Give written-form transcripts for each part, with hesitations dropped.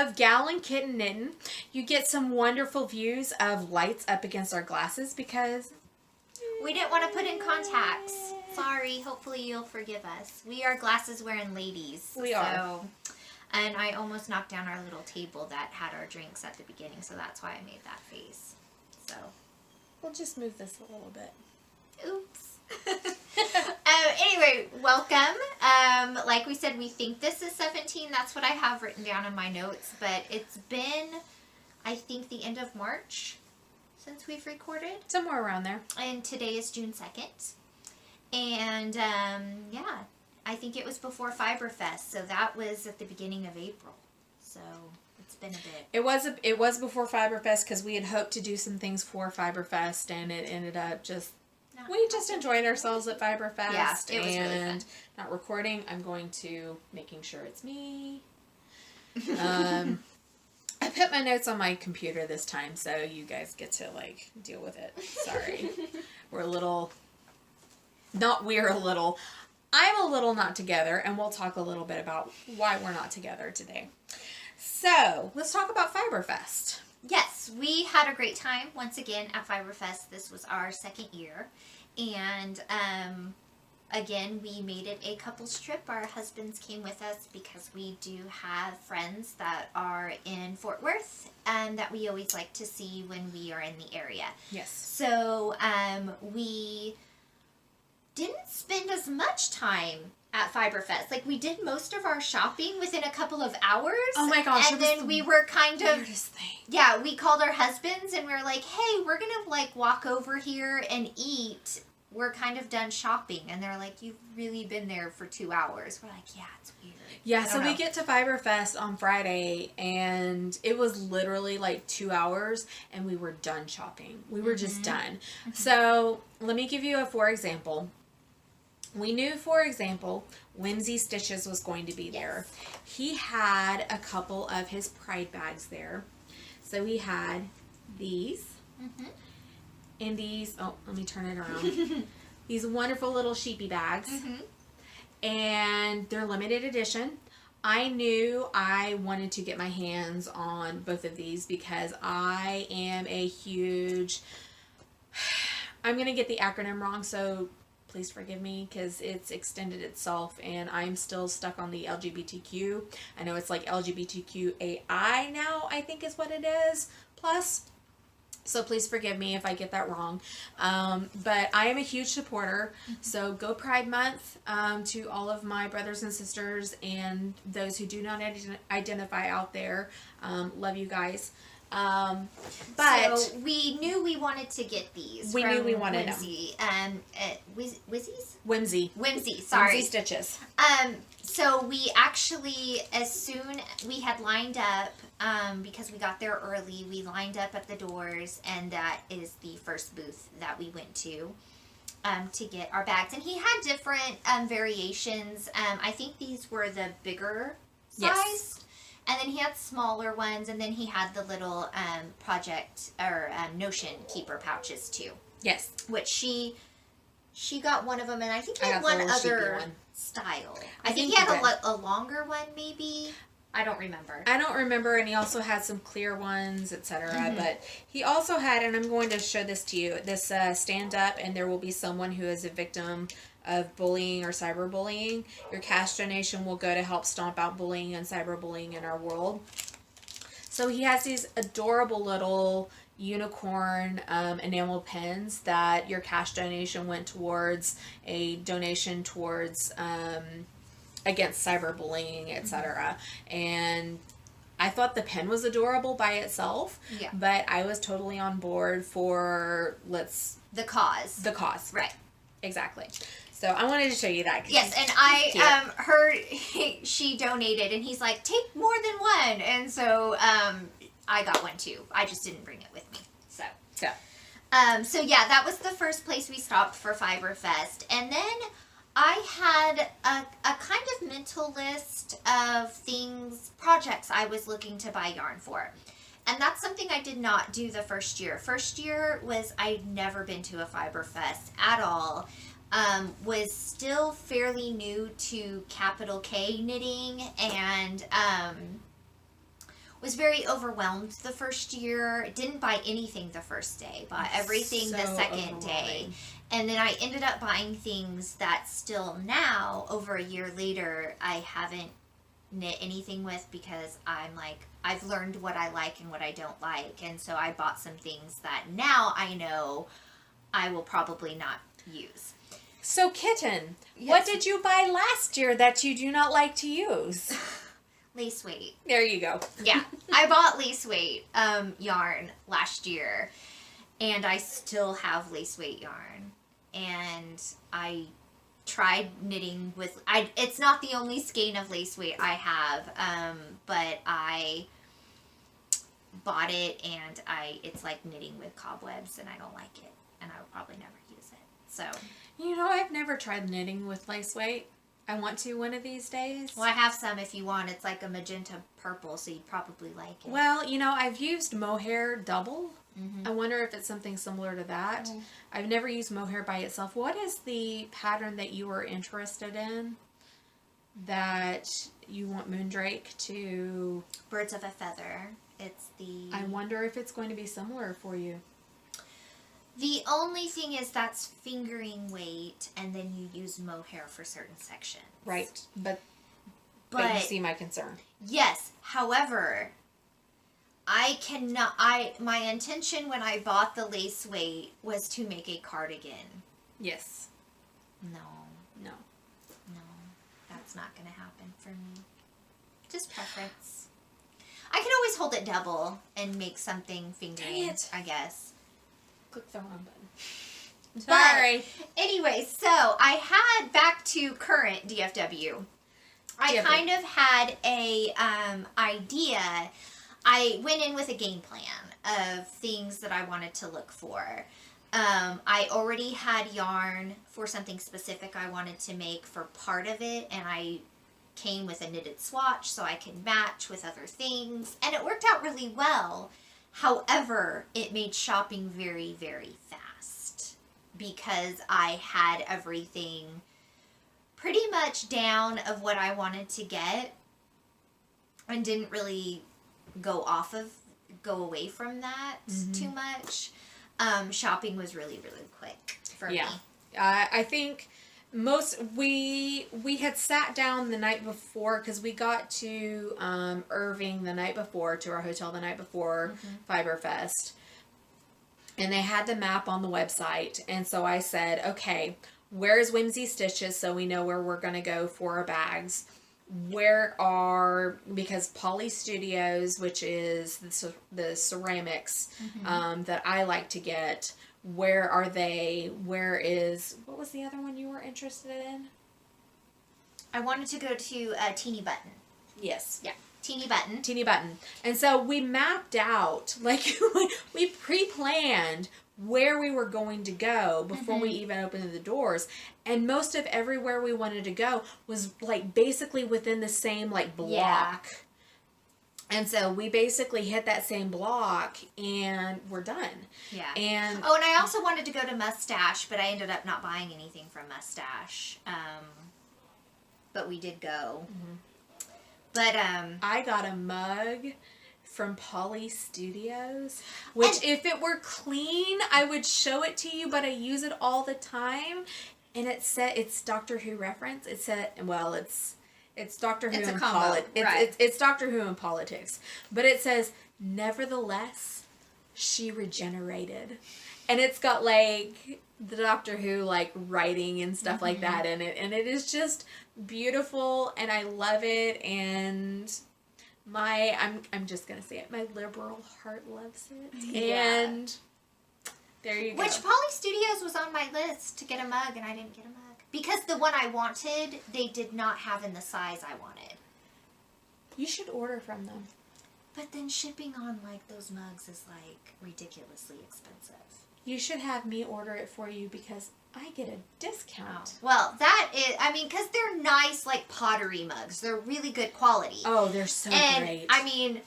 of Gal and Kitten Knittin, you get some wonderful views of lights up against our glasses because we didn't want to put in contacts. Sorry. Hopefully you'll forgive us. We are glasses wearing ladies. We are. And I almost knocked down our little table that had our drinks at the beginning, so that's why I made that face. So we'll just move this a little bit. Oops. Anyway, welcome. Like we said, we think this is 17. That's what I have written down in my notes. But it's been, I think, the end of March since we've recorded. Somewhere around there. And today is June 2nd. And, yeah, I think it was before Fiberfest. So that was at the beginning of April. So it's been a bit. It was before Fiberfest because we had hoped to do some things for Fiberfest, and it ended up just... We just enjoyed ourselves at Fiberfest. Yeah, it was really fun. Not recording. I'm going to making sure it's me. I put my notes on my computer this time, so you guys get to like deal with it. Sorry, I'm a little not together, and we'll talk a little bit about why we're not together today. So let's talk about Fiberfest. Yes, we had a great time once again at Fiberfest. This was our second year. And again, we made it a couples trip. Our husbands came with us because we do have friends that are in Fort Worth and that we always like to see when we are in the area. Yes. So we didn't spend as much time at Fiberfest. Like, we did most of our shopping within a couple of hours. Oh my gosh. And then we were kind of... weirdest thing. Yeah, we called our husbands and we were like, hey, we're going to, like, walk over here and eat. We're kind of done shopping. And they're like, you've really been there for 2 hours. We're like, yeah, it's weird. Yeah, so we get to Fiberfest on Friday, and it was literally like 2 hours, and we were done shopping. We were just done. So let me give you a for example. We knew, for example, Whimsy Stitches was going to be there. He had a couple of his pride bags there. So he had these. And these, oh, let me turn it around. These wonderful little sheepy bags. And they're limited edition. I knew I wanted to get my hands on both of these because I am a huge, I'm going to get the acronym wrong, so please forgive me because it's extended itself and I'm still stuck on the LGBTQ. I know it's like LGBTQAI now, I think is what it is, plus. So please forgive me if I get that wrong. But I am a huge supporter. So go Pride Month to all of my brothers and sisters and those who do not identify out there. Love you guys. But so we knew we wanted to get these. We knew we wanted Whimsy. Whimsy. Whimsy, sorry. Whimsy Stitches. So we actually, as soon we had lined up, because we got there early, we lined up at the doors, and that is the first booth that we went to get our bags. And he had different variations. I think these were the bigger size. Yes. And then he had smaller ones, and then he had the little project or Notion keeper pouches too. Yes. Which she got one of them, and I think he had one one other one. Style. I think he had a longer one, maybe. I don't remember. And he also had some clear ones, etc. But he also had, and I'm going to show this to you, this stand up, and there will be someone who is a victim of bullying or cyberbullying. Your cash donation will go to help stomp out bullying and cyberbullying in our world. So he has these adorable little unicorn enamel pins that your cash donation went towards a donation towards against cyberbullying, etc. And I thought the pin was adorable by itself, but I was totally on board for the cause. Right. Exactly. So I wanted to show you that. Yes, and I heard she donated, and he's like, take more than one, and so I got one too. I just didn't bring it with me. So yeah, that was the first place we stopped for Fiberfest, and then I had a kind of mental list of projects I was looking to buy yarn for. And that's something I did not do the first year. First year was I'd never been to a Fiberfest at all. Was still fairly new to capital K knitting and was very overwhelmed the first year. Didn't buy anything the first day. Bought everything the second day. And then I ended up buying things that still now, over a year later, I haven't knit anything with because I'm like, I've learned what I like and what I don't like. And so I bought some things that now I know I will probably not use. So, Kitten, what did you buy last year that you do not like to use? Lace weight. There you go. Yeah. I bought lace weight yarn last year, and I still have lace weight yarn. And I tried knitting with, it's not the only skein of lace weight I have, but I bought it, and it's like knitting with cobwebs, and I don't like it, and I will probably never use it. So, you know, I've never tried knitting with lace weight. I want to one of these days. Well, I have some if you want. It's like a magenta purple, so you'd probably like it. Well, you know, I've used mohair double. I wonder if it's something similar to that. I've never used mohair by itself. What is the pattern that you are interested in that you want Moondrake to... Birds of a Feather. It's the... I wonder if it's going to be similar for you. The only thing is that's fingering weight, and then you use mohair for certain sections. Right, but you see my concern. Yes, however, my intention when I bought the lace weight was to make a cardigan. Yes. No, that's not going to happen for me. Just preference. I can always hold it double and make something fingering, I guess. Click the wrong button. Sorry. But, anyway, so I had back to current DFW. I kind of had a idea. I went in with a game plan of things that I wanted to look for. I already had yarn for something specific I wanted to make for part of it, and I came with a knitted swatch so I could match with other things, and it worked out really well. However, it made shopping very, very fast because I had everything pretty much down of what I wanted to get and didn't really go away from that too much. Shopping was really, really quick for me. I think we had sat down the night before because we got to Irving the night before, to our hotel the night before Fiber Fest, and they had the map on the website, and so I said, okay, where's Whimsy Stitches so we know where we're going to go for our bags? Because Polly Studios, which is the ceramics that I like to get, where are they? What was the other one you were interested in? I wanted to go to Teeny Button. Yes. Yeah. Teeny Button. Teeny Button. And so we mapped out, like, we pre-planned where we were going to go before we even opened the doors. And most of everywhere we wanted to go was, like, basically within the same, like, block. Yeah. And so we basically hit that same block and we're done. Yeah. And I also wanted to go to Mustache, but I ended up not buying anything from Mustache. But we did go. But I got a mug from Polly Studios, which if it were clean, I would show it to you, but I use it all the time. And it's Doctor Who reference. It's Doctor Who in politics. It's Doctor Who in politics. But it says, nevertheless, she regenerated. And it's got, like, the Doctor Who, like, writing and stuff like that in it. And it is just beautiful, and I love it. And I'm just going to say it, my liberal heart loves it. Yeah. And there you go. Which Polly Studios was on my list to get a mug, and I didn't get a mug. Because the one I wanted, they did not have in the size I wanted. You should order from them. But then shipping on, like, those mugs is, like, ridiculously expensive. You should have me order it for you because I get a discount. Oh. Well, that is, I mean, because they're nice, like, pottery mugs. They're really good quality. Oh, they're so great. I mean,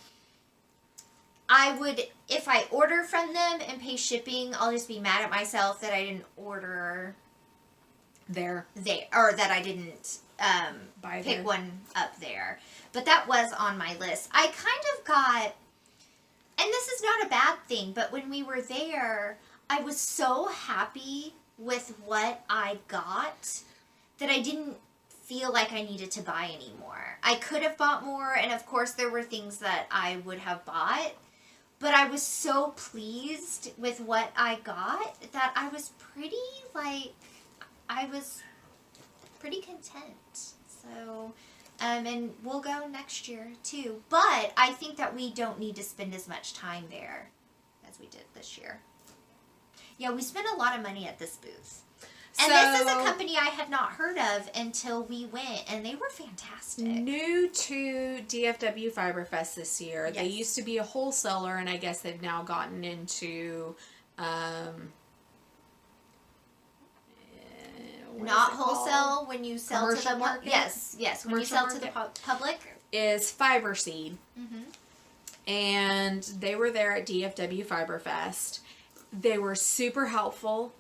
I would, if I order from them and pay shipping, I'll just be mad at myself that I didn't order there, or that I didn't Buy pick there. one up there. But that was on my list. I kind of got, and this is not a bad thing, but when we were there, I was so happy with what I got that I didn't feel like I needed to buy anymore. I could have bought more, and of course there were things that I would have bought, but I was so pleased with what I got that I was pretty content. So, and we'll go next year too. But I think that we don't need to spend as much time there as we did this year. Yeah, we spent a lot of money at this booth. And this is a company I had not heard of until we went, and they were fantastic. New to DFW Fiberfest this year. Yes. They used to be a wholesaler, and I guess they've now gotten into Not wholesale when you sell Commercial to the market? Yes, when you Commercial sell to the public. Is Fiber Seed. Mm-hmm. And they were there at DFW Fiberfest. They were super helpful.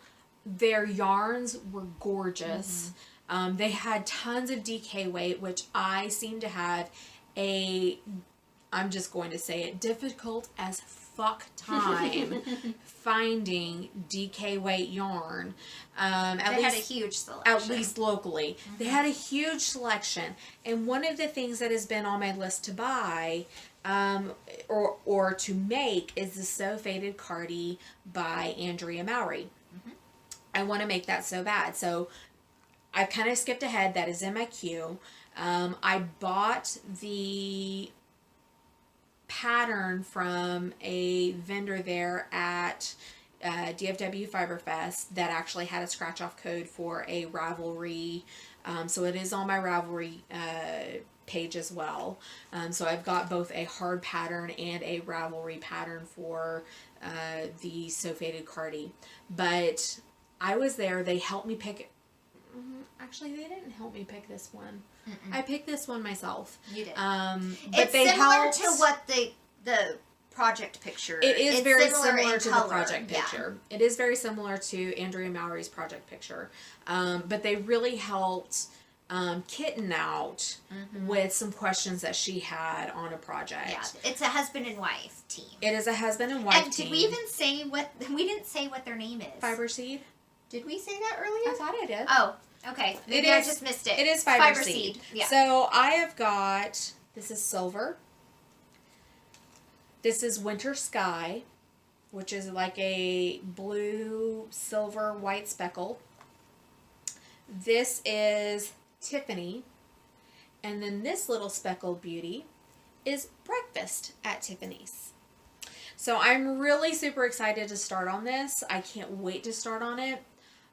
Their yarns were gorgeous. Mm-hmm. They had tons of DK weight, which I seem to have I'm just going to say it, difficult as fuck time finding DK weight yarn. They had a huge selection. At least locally. Mm-hmm. They had a huge selection. And one of the things that has been on my list to buy or to make is the So Faded Cardi by Andrea Mowry. Mm-hmm. I want to make that so bad. So I've kind of skipped ahead. That is in my queue. I bought the pattern from a vendor there at DFW Fiberfest that actually had a scratch off code for a Ravelry. So it is on my Ravelry page as well. So I've got both a hard pattern and a Ravelry pattern for the So Faded Cardi. But I was there. They helped me pick it. Actually, they didn't help me pick this one. Mm-mm. I picked this one myself. You did. But it's they similar helped. to what the project picture. It is it's very similar to color. the project picture. Yeah. It is very similar to Andrea Mowry's project picture. But they really helped Kitten out with some questions that she had on a project. Yeah, it's a husband and wife team. It is a husband and wife team. Did we even say we didn't say what their name is? Fiber Seed? Did we say that earlier? I thought I did. Oh, okay. Maybe I just missed it. It is Fiber Seed. Yeah. So I have got, this is silver. This is Winter Sky, which is like a blue, silver, white speckle. This is Tiffany. And then this little speckled beauty is Breakfast at Tiffany's. So I'm really super excited to start on this. I can't wait to start on it.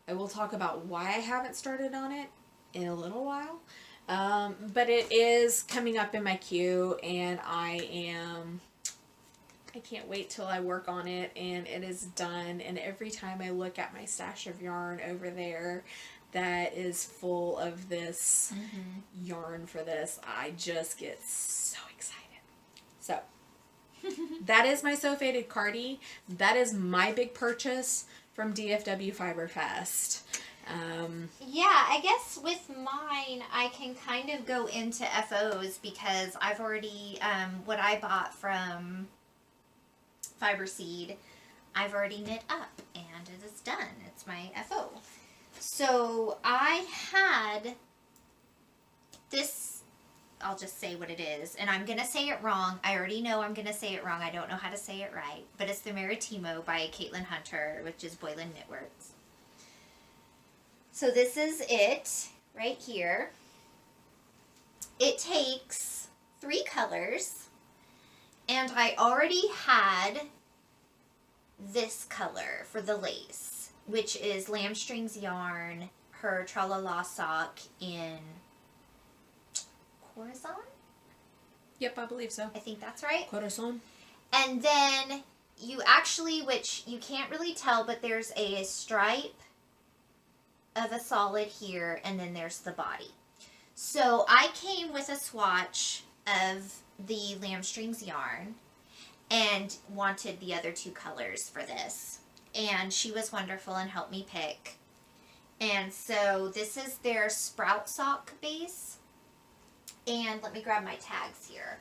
I will talk about why I haven't started on it in a little while. But it is coming up in my queue, and I can't wait till I work on it and it is done. And every time I look at my stash of yarn over there that is full of this yarn for this, I just get so excited. So that is my So Faded Cardi. That is my big purchase from DFW Fiberfest. Yeah, I guess with mine, I can kind of go into FOs because I've already, what I bought from Fiber Seed, I've already knit up and it is done. It's my FO. So I had this, I'll just say what it is, and I'm going to say it wrong. I already know I'm going to say it wrong. I don't know how to say it right, but it's the Marettimo by Caitlin Hunter, which is Boylan Knitworks. So this is it right here. It takes 3 colors, and I already had this color for the lace, which is Lamstrings yarn, her Tralala sock in Corazon? Yep, I believe so. I think that's right. Corazon. And then you actually, which you can't really tell, but there's a stripe of a solid here, and then there's the body. So I came with a swatch of the Lamstrings yarn and wanted the other 2 colors for this. And she was wonderful and helped me pick. And so this is their Sprout sock base. And let me grab my tags here.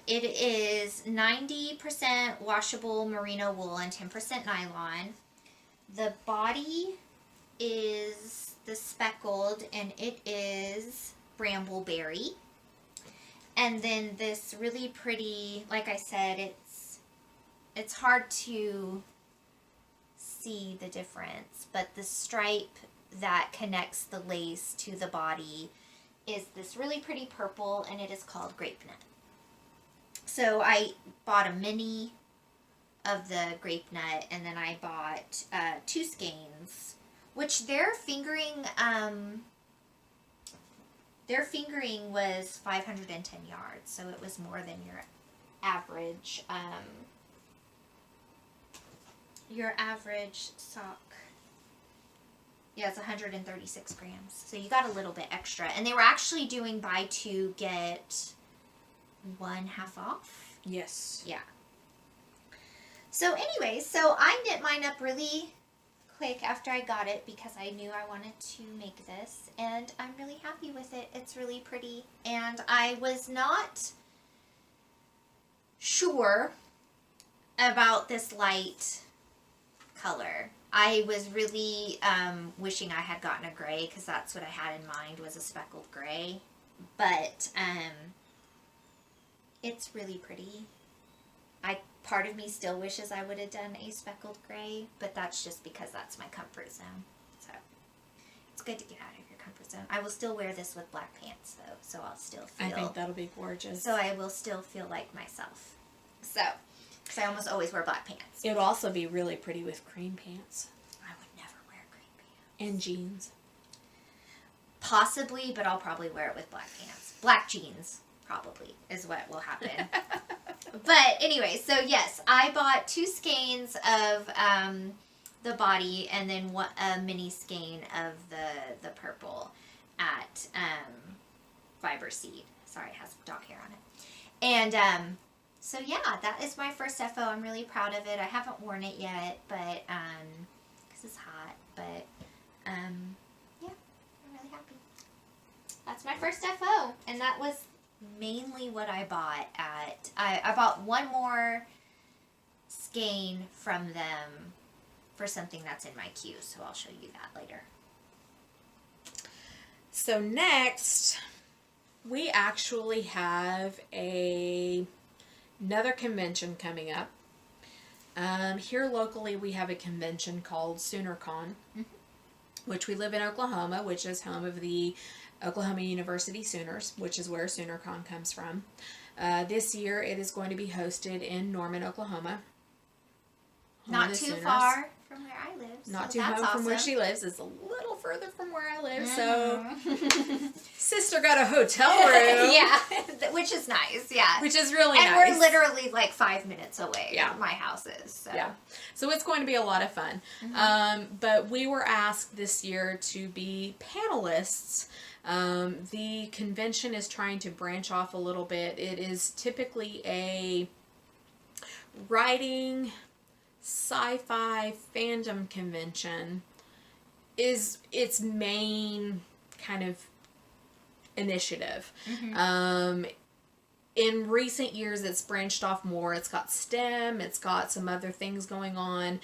It is 90% washable merino wool and 10% nylon. The body is the speckled, and it is brambleberry. And then this really pretty, like I said, it's hard to see the difference, but the stripe that connects the lace to the body is this really pretty purple, and it is called grape nut. So I bought a mini of the grape nut, and then I bought 2 skeins, which their fingering was 510 yards, so it was more than your average sock. Yeah, it's 136 grams. So you got a little bit extra. And they were actually doing buy 2, get 1 half off. Yes. Yeah. So anyway, so I knit mine up really quick after I got it because I knew I wanted to make this. And I'm really happy with it. It's really pretty. And I was not sure about this light color. I was really wishing I had gotten a gray because that's what I had in mind, was a speckled gray. But it's really pretty. Part of me still wishes I would have done a speckled gray, but that's just because that's my comfort zone. So it's good to get out of your comfort zone. I will still wear this with black pants though, so I'll still feel. I think that'll be gorgeous. So I will still feel like myself. So, because I almost always wear black pants. It would also be really pretty with cream pants. I would never wear cream pants. And jeans. Possibly, but I'll probably wear it with black pants. Black jeans, probably, is what will happen. But anyway, so yes, I bought 2 skeins of the body and then a mini skein of the purple at Fiber Seed. Sorry, it has dog hair on it. And so yeah, that is my first FO. I'm really proud of it. I haven't worn it yet, but because it's hot. But yeah, I'm really happy. That's my first FO, and that was mainly what I bought at. I bought one more skein from them for something that's in my queue, so I'll show you that later. So next, we actually have another convention coming up. Here locally, we have a convention called SoonerCon, which we live in Oklahoma, which is home of the Oklahoma University Sooners, which is where SoonerCon comes from. This year, it is going to be hosted in Norman, Oklahoma. Not too far from where I live. Not too far from where she lives. It's a little further from where I live, so sister got a hotel room. Yeah, which is nice, yeah. Which is really nice. And we're literally like 5 minutes away. Yeah. My house is. So. Yeah. So it's going to be a lot of fun. But we were asked this year to be panelists. The convention is trying to branch off a little bit. It is typically a writing sci-fi fandom convention is its main kind of initiative. In recent years, it's branched off more. It's got STEM. It's got some other things going on.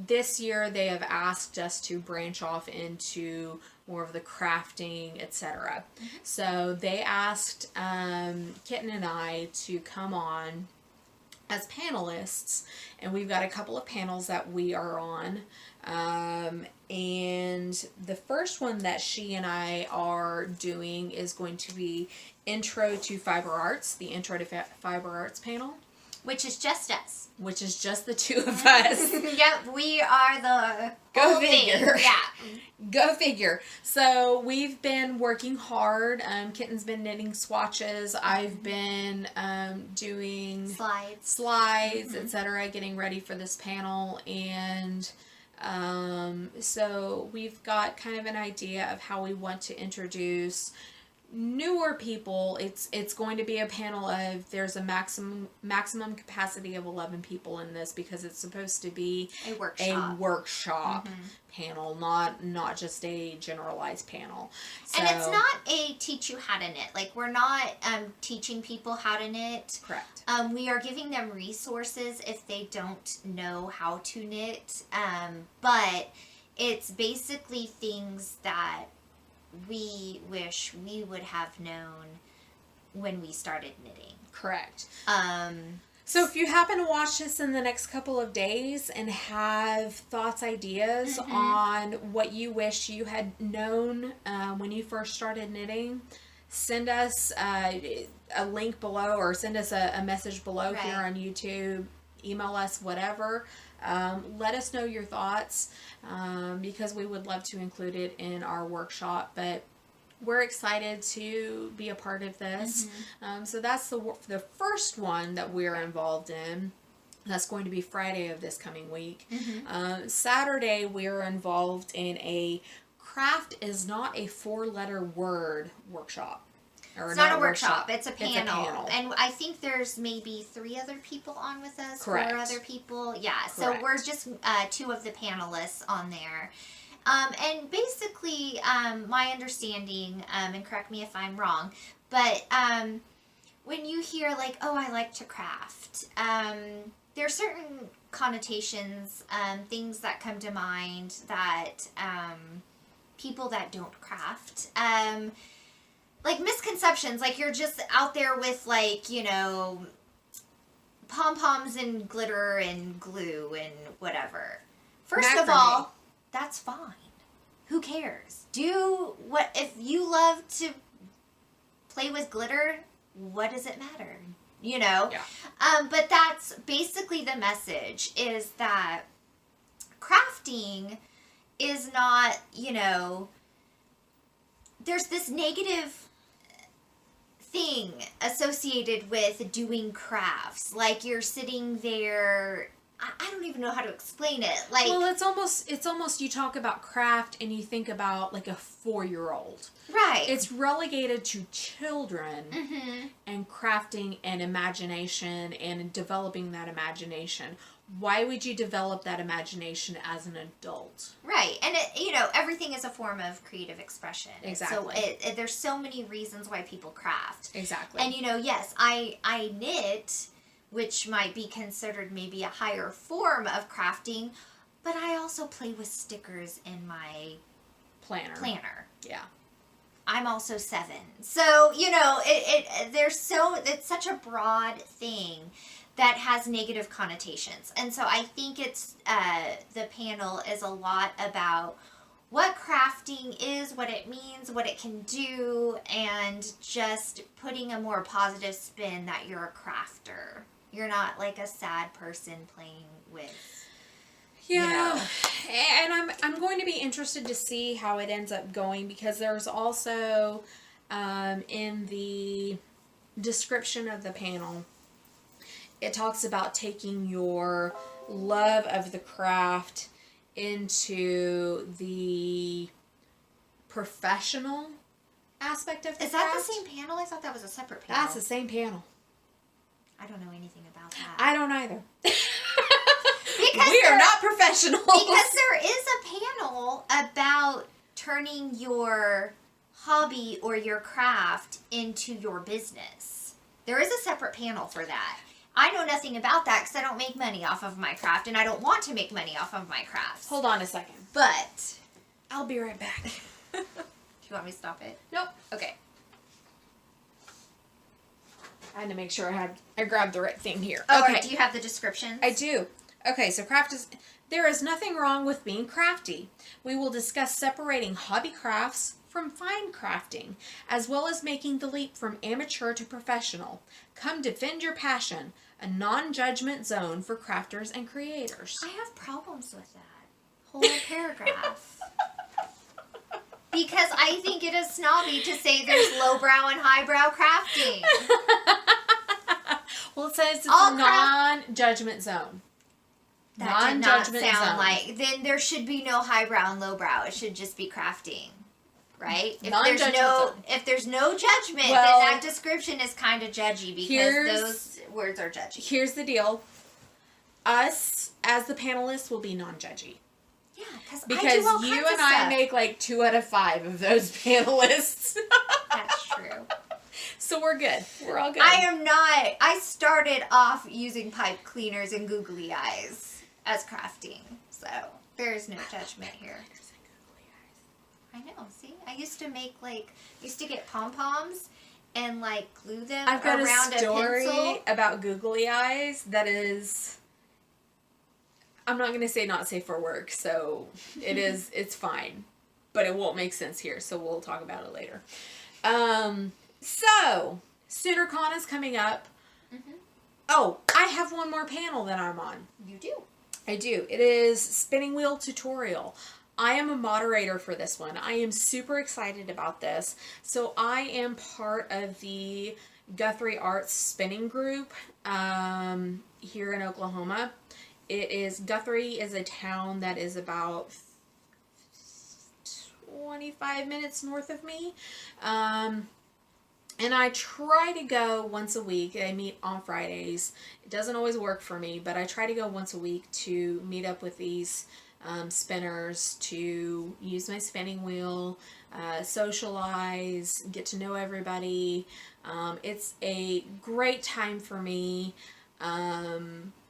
This year, they have asked us to branch off into more of the crafting, etc. So they asked Kitten and I to come on as panelists, and we've got a couple of panels that we are on. And the first one that she and I are doing is going to be Intro to Fiber Arts, the Intro to Fiber Arts panel. Which is just us. Which is just the two of us. Yep, we are the Go figure. Yeah. Go figure. So we've been working hard. Kitten's been knitting swatches. I've been doing slides, etc., getting ready for this panel. And so we've got kind of an idea of how we want to introduce newer people, it's going to be a panel of, there's a maximum capacity of 11 people in this, because it's supposed to be a workshop panel, not just a generalized panel. So, and it's not a teach you how to knit. Like, we're not teaching people how to knit. Correct. We are giving them resources if they don't know how to knit. But it's basically things that we wish we would have known when we started knitting. Correct. So if you happen to watch this in the next couple of days and have thoughts, ideas on what you wish you had known when you first started knitting, send us a link below, or send us a message below here on YouTube, email us, whatever. Let us know your thoughts, because we would love to include it in our workshop, but we're excited to be a part of this. So that's the first one that we're involved in. That's going to be Friday of this coming week. Saturday, we're involved in a craft is not a 4-letter word workshop. It's not a workshop. It's a panel. And I think there's maybe 3 other people on with us. Correct. 4 other people. Yeah. Correct. So we're just 2 of the panelists on there. And basically, my understanding, and correct me if I'm wrong, but when you hear like, oh, I like to craft, there are certain connotations, things that come to mind that people that don't craft, like misconceptions, like you're just out there with like, you know, pom-poms and glitter and glue and whatever. First of all, that's fine. Who cares? Do what, if you love to play with glitter, what does it matter? You know? Yeah. But that's basically the message, is that crafting is not, you know, there's this negative thing associated with doing crafts. Like, you're sitting there, I don't even know how to explain it. Like, well, it's almost you talk about craft and you think about like a 4-year-old. Right. It's relegated to children and crafting and imagination and developing that imagination. Why would you develop that imagination as an adult? Right. And it, you know, everything is a form of creative expression. Exactly. So there's so many reasons why people craft. Exactly. And, you know, yes, I knit, which might be considered maybe a higher form of crafting, but I also play with stickers in my planner. Yeah. I'm also 7. So, you know, it's such a broad thing that has negative connotations. And so I think it's, the panel is a lot about what crafting is, what it means, what it can do, and just putting a more positive spin that you're a crafter. You're not like a sad person playing with, yeah, you know. And I'm going to be interested to see how it ends up going, because there's also in the description of the panel, it talks about taking your love of the craft into the professional aspect of the craft. Is that the same panel? I thought that was a separate panel. That's the same panel. I don't know anything about that. I don't either. Because we are not professionals. Because there is a panel about turning your hobby or your craft into your business. There is a separate panel for that. I know nothing about that because I don't make money off of my craft, and I don't want to make money off of my crafts. Hold on a second. But I'll be right back. Do you want me to stop it? Nope. Okay. I had to make sure I grabbed the right thing here. Oh, okay. Do you have the description? I do. Okay, so there is nothing wrong with being crafty. We will discuss separating hobby crafts from fine crafting, as well as making the leap from amateur to professional. Come defend your passion, a non-judgment zone for crafters and creators. I have problems with that whole paragraph. Because I think it is snobby to say there's lowbrow and highbrow crafting. Well, it says it's a non-judgment zone. That did not sound like, then there should be no highbrow and lowbrow. It should just be crafting. right? Non-judgmental. If there's no judgment, Well, then that description is kind of judgy because those words are judgy. Here's the deal. Us, as the panelists, will be non-judgy. Yeah, because you and I make like 2 out of 5 of those panelists. That's true. So we're good. We're all good. I started off using pipe cleaners and googly eyes as crafting. So there's no judgment here. I know, see? I used to get pom-poms and like glue them I've got around a story pencil. about googly eyes that is, I'm not going to say not safe for work, so it's fine. But it won't make sense here, so we'll talk about it later. So, SoonerCon is coming up. Mm-hmm. Oh, I have one more panel that I'm on. You do? I do. It is Spinning Wheel Tutorial. I am a moderator for this one. I am super excited about this. So I am part of the Guthrie Arts spinning group here in Oklahoma. Guthrie is a town that is about 25 minutes north of me. And I try to go once a week. I meet on Fridays. It doesn't always work for me, but I try to go once a week to meet up with these spinners, to use my spinning wheel, socialize, get to know everybody. It's a great time for me.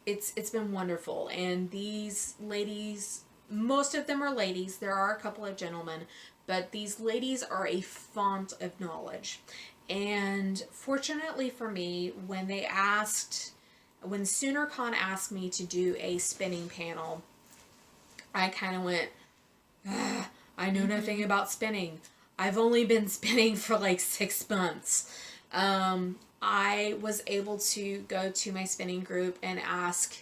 It's been wonderful. And these ladies, most of them are ladies. There are a couple of gentlemen, but these ladies are a font of knowledge. And fortunately for me, when SoonerCon asked me to do a spinning panel, I kind of went, I know nothing about spinning. I've only been spinning for like 6 months. I was able to go to my spinning group and ask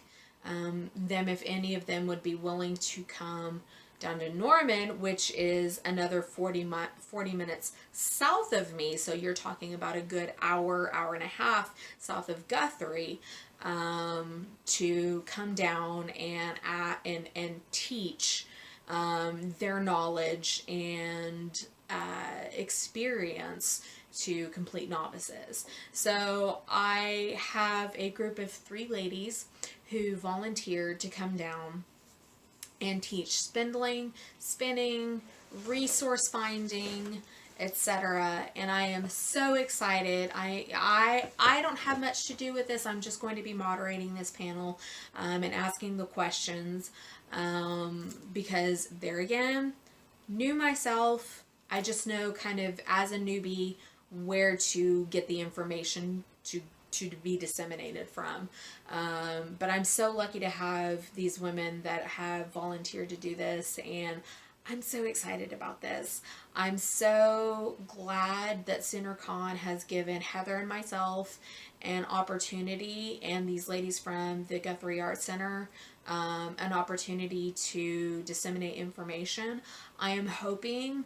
them if any of them would be willing to come down to Norman, which is another 40 minutes south of me. So you're talking about a good hour and a half south of Guthrie, to come down and teach their knowledge and experience to complete novices. So I have a group of 3 ladies who volunteered to come down and teach spindling, spinning, resource finding, etc. And I am so excited. I don't have much to do with this. I'm just going to be moderating this panel and asking the questions because there again, new myself. I just know kind of as a newbie where to get the information to be disseminated from. But I'm so lucky to have these women that have volunteered to do this, and I'm so excited about this. I'm so glad that SoonerCon has given Heather and myself an opportunity, and these ladies from the Guthrie Arts Center an opportunity to disseminate information. I am hoping,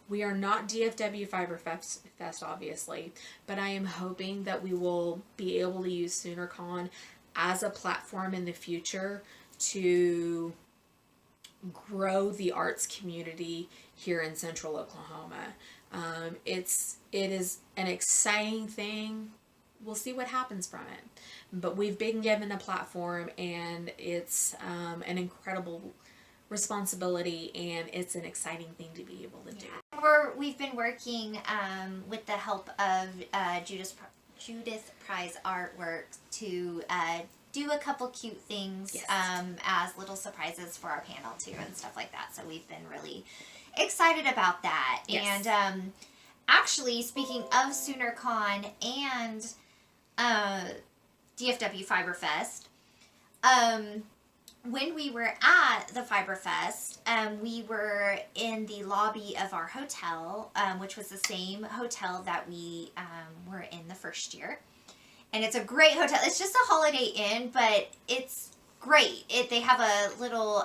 we are not DFW Fiber Fest, obviously, but I am hoping that we will be able to use SoonerCon as a platform in the future to grow the arts community here in Central Oklahoma. It is an exciting thing. We'll see what happens from it. But we've been given a platform, and it's an incredible responsibility, and it's an exciting thing to be able to do. We've been working with the help of Judith Prize Artworks to do a couple cute things, yes, as little surprises for our panel too and stuff like that. So we've been really excited about that. Yes. And actually, speaking of SoonerCon and DFW Fiberfest, when we were at the Fiberfest, we were in the lobby of our hotel, which was the same hotel that we were in the first year. And it's a great hotel. It's just a Holiday Inn, but it's great. They have a little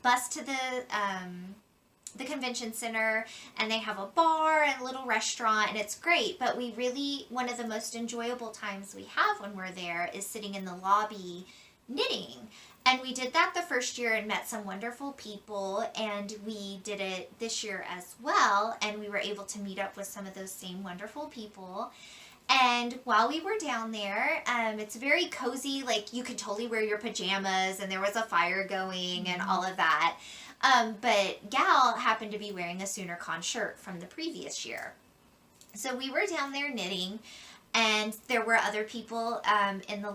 bus to the convention center, and they have a bar and a little restaurant, and it's great. But one of the most enjoyable times we have when we're there is sitting in the lobby knitting. And we did that the first year and met some wonderful people, and we did it this year as well, and we were able to meet up with some of those same wonderful people. And while we were down there, it's very cozy, like you could totally wear your pajamas, and there was a fire going and all of that. But Gal happened to be wearing a SoonerCon shirt from the previous year. So we were down there knitting, and there were other people in the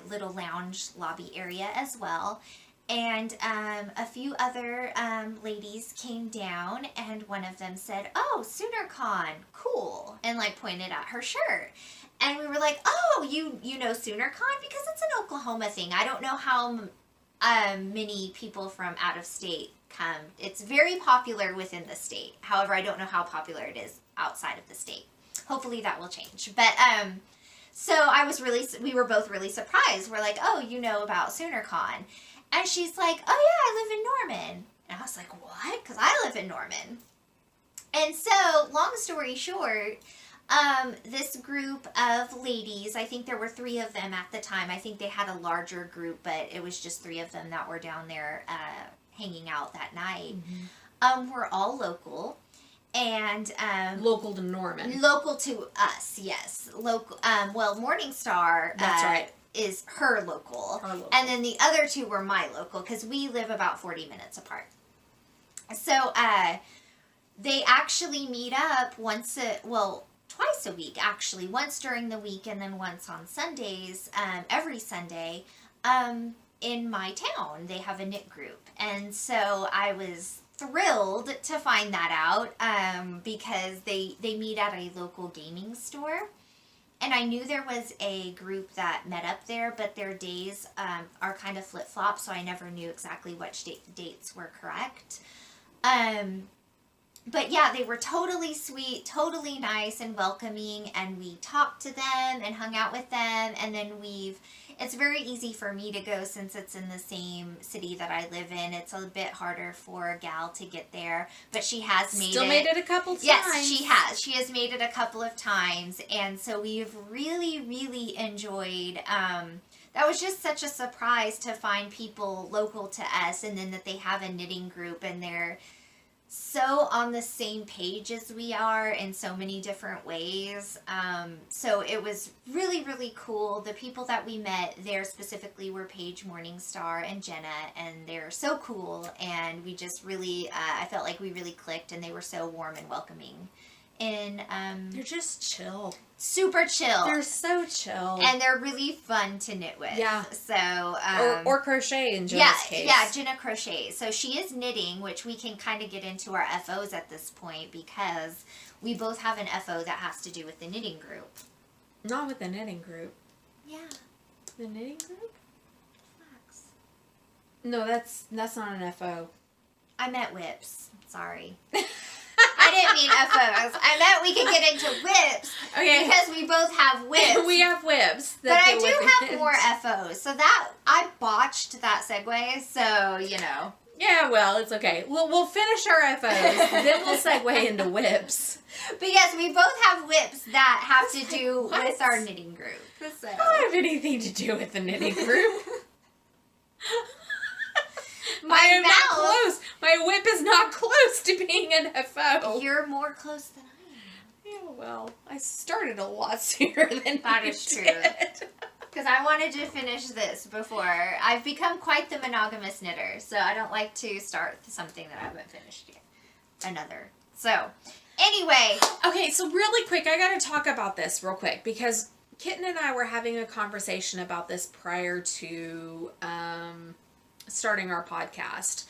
little lounge lobby area as well. And a few other ladies came down, and one of them said, "Oh, SoonerCon, cool," and like pointed at her shirt. And we were like, "Oh, you know SoonerCon? Because it's an Oklahoma thing. I don't know how many people from out of state come. It's very popular within the state. However, I don't know how popular it is outside of the state. Hopefully that will change." But so we were both really surprised. We're like, "Oh, you know about SoonerCon?" And she's like, "Oh yeah, I live in Norman." And I was like, "What?" Because I live in Norman. And so, long story short, this group of ladies, I think there were 3 of them at the time. I think they had a larger group, but it was just 3 of them that were down there hanging out that night. We're all local. And local to Norman. Local to us, yes. Local. Well, Morningstar. That's right. Is her local. And then the other 2 were my local, because we live about 40 minutes apart. So they actually meet up twice a week actually, once during the week and then once on Sundays, every Sunday, in my town. They have a knit group. And so I was thrilled to find that out, because they meet at a local gaming store. And I knew there was a group that met up there, but their days are kind of flip-flop, so I never knew exactly which dates were correct. But yeah, they were totally sweet, totally nice and welcoming, and we talked to them and hung out with them, and then it's very easy for me to go since it's in the same city that I live in. It's a bit harder for Gal to get there, but she has made it a couple times. Yes, she has. She has made it a couple of times, and so we've really, really enjoyed. That was just such a surprise to find people local to us, and then that they have a knitting group, and they're so on the same page as we are in so many different ways. So it was really, really cool. The people that we met there specifically were Paige, Morningstar, and Jenna, and they're so cool, and we just really, I felt like we really clicked, and they were so warm and welcoming. And they're just chill. Super chill. They're so chill. And they're really fun to knit with. Yeah. So or crochet in Jenna's case. Yeah, Jenna crochets. So she is knitting, which we can kind of get into our FOs at this point, because we both have an FO that has to do with the knitting group. Not with the knitting group. Yeah. The knitting group? Flax. No, that's not an FO. I meant whips. Sorry. I didn't mean FOs. I meant we could get into whips. Okay. Because we both have whips. We have whips. But I do have more FOs. So that, I botched that segue, so, you know. Yeah, well, it's okay. We'll finish our FOs, then we'll segue into whips. But yes, we both have whips that have to do with our knitting group. So. I don't have anything to do with the knitting group. I am not close. My whip is not close to being an FO. You're more close than I am. Yeah, well, I started a lot sooner than that is true. Because I wanted to finish this before. I've become quite the monogamous knitter, so I don't like to start something that I haven't finished yet. Another. So, anyway. Okay, so really quick, I got to talk about this real quick, because Kitten and I were having a conversation about this prior to starting our podcast,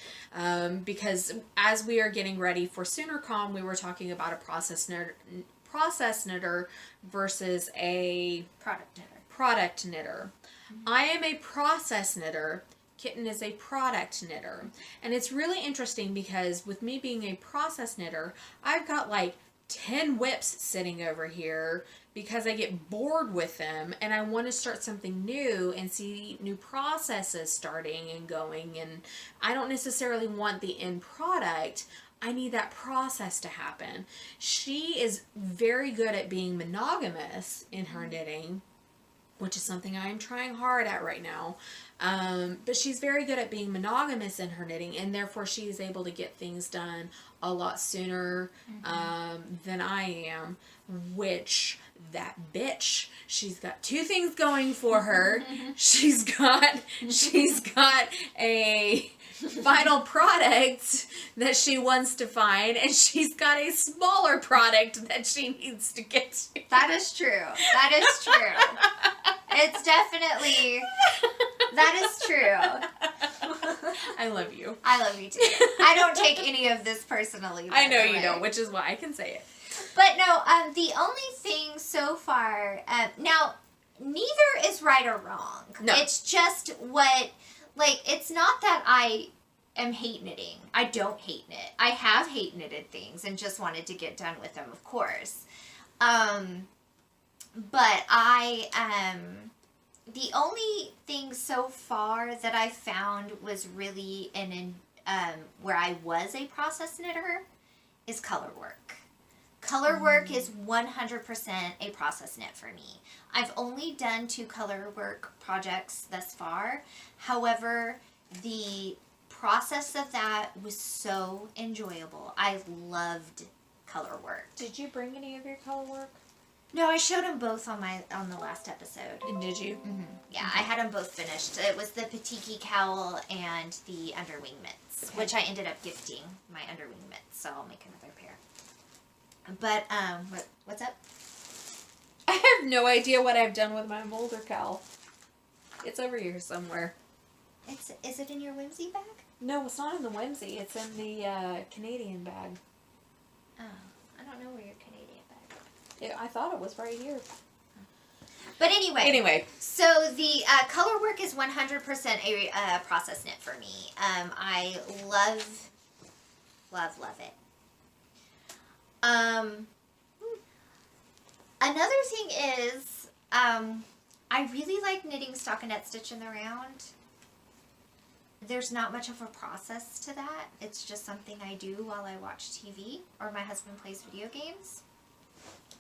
because as we are getting ready for SoonerCon, we were talking about a process knitter versus a product knitter. Mm-hmm. I am a process knitter. Kitten is a product knitter. And it's really interesting because with me being a process knitter, I've got like 10 whips sitting over here because I get bored with them and I want to start something new and see new processes starting and going, and I don't necessarily want the end product. I need that process to happen. She is very good at being monogamous in her knitting, which is something I am trying hard at right now. But she's very good at being monogamous in her knitting, and therefore she is able to get things done a lot sooner than I am, which that bitch, she's got two things going for her. She's got a final product that she wants to find, and she's got a smaller product that she needs to get to. That is true. That is true. It's definitely, that is true. I love you. I love you too. I don't take any of this personally. I know you don't, which is why I can say it. But no, the only thing so far, now, neither is right or wrong. No. It's just what, like, it's not that I am hate knitting. I don't hate knit. I have hate knitted things and just wanted to get done with them, of course. But the only thing so far that I found was really where I was a process knitter is color work. Color work is 100% a process knit for me. I've only done 2 color work projects thus far. However, the process of that was so enjoyable. I loved color work. Did you bring any of your color work? No, I showed them both on the last episode. And did you? Mm-hmm. Yeah, I had them both finished. It was the Petiki cowl and the underwing mitts, which I ended up gifting my underwing mitts, so I'll make another pair. But, what's up? I have no idea what I've done with my Mulder cowl. It's over here somewhere. Is it in your whimsy bag? No, it's not in the whimsy. It's in the Canadian bag. Oh, I don't know where your Canadian bag is. I thought it was right here. But anyway. So the color work is 100% a process knit for me. I love it. Another thing is, I really like knitting stockinette stitch in the round. There's not much of a process to that. It's just something I do while I watch TV or my husband plays video games.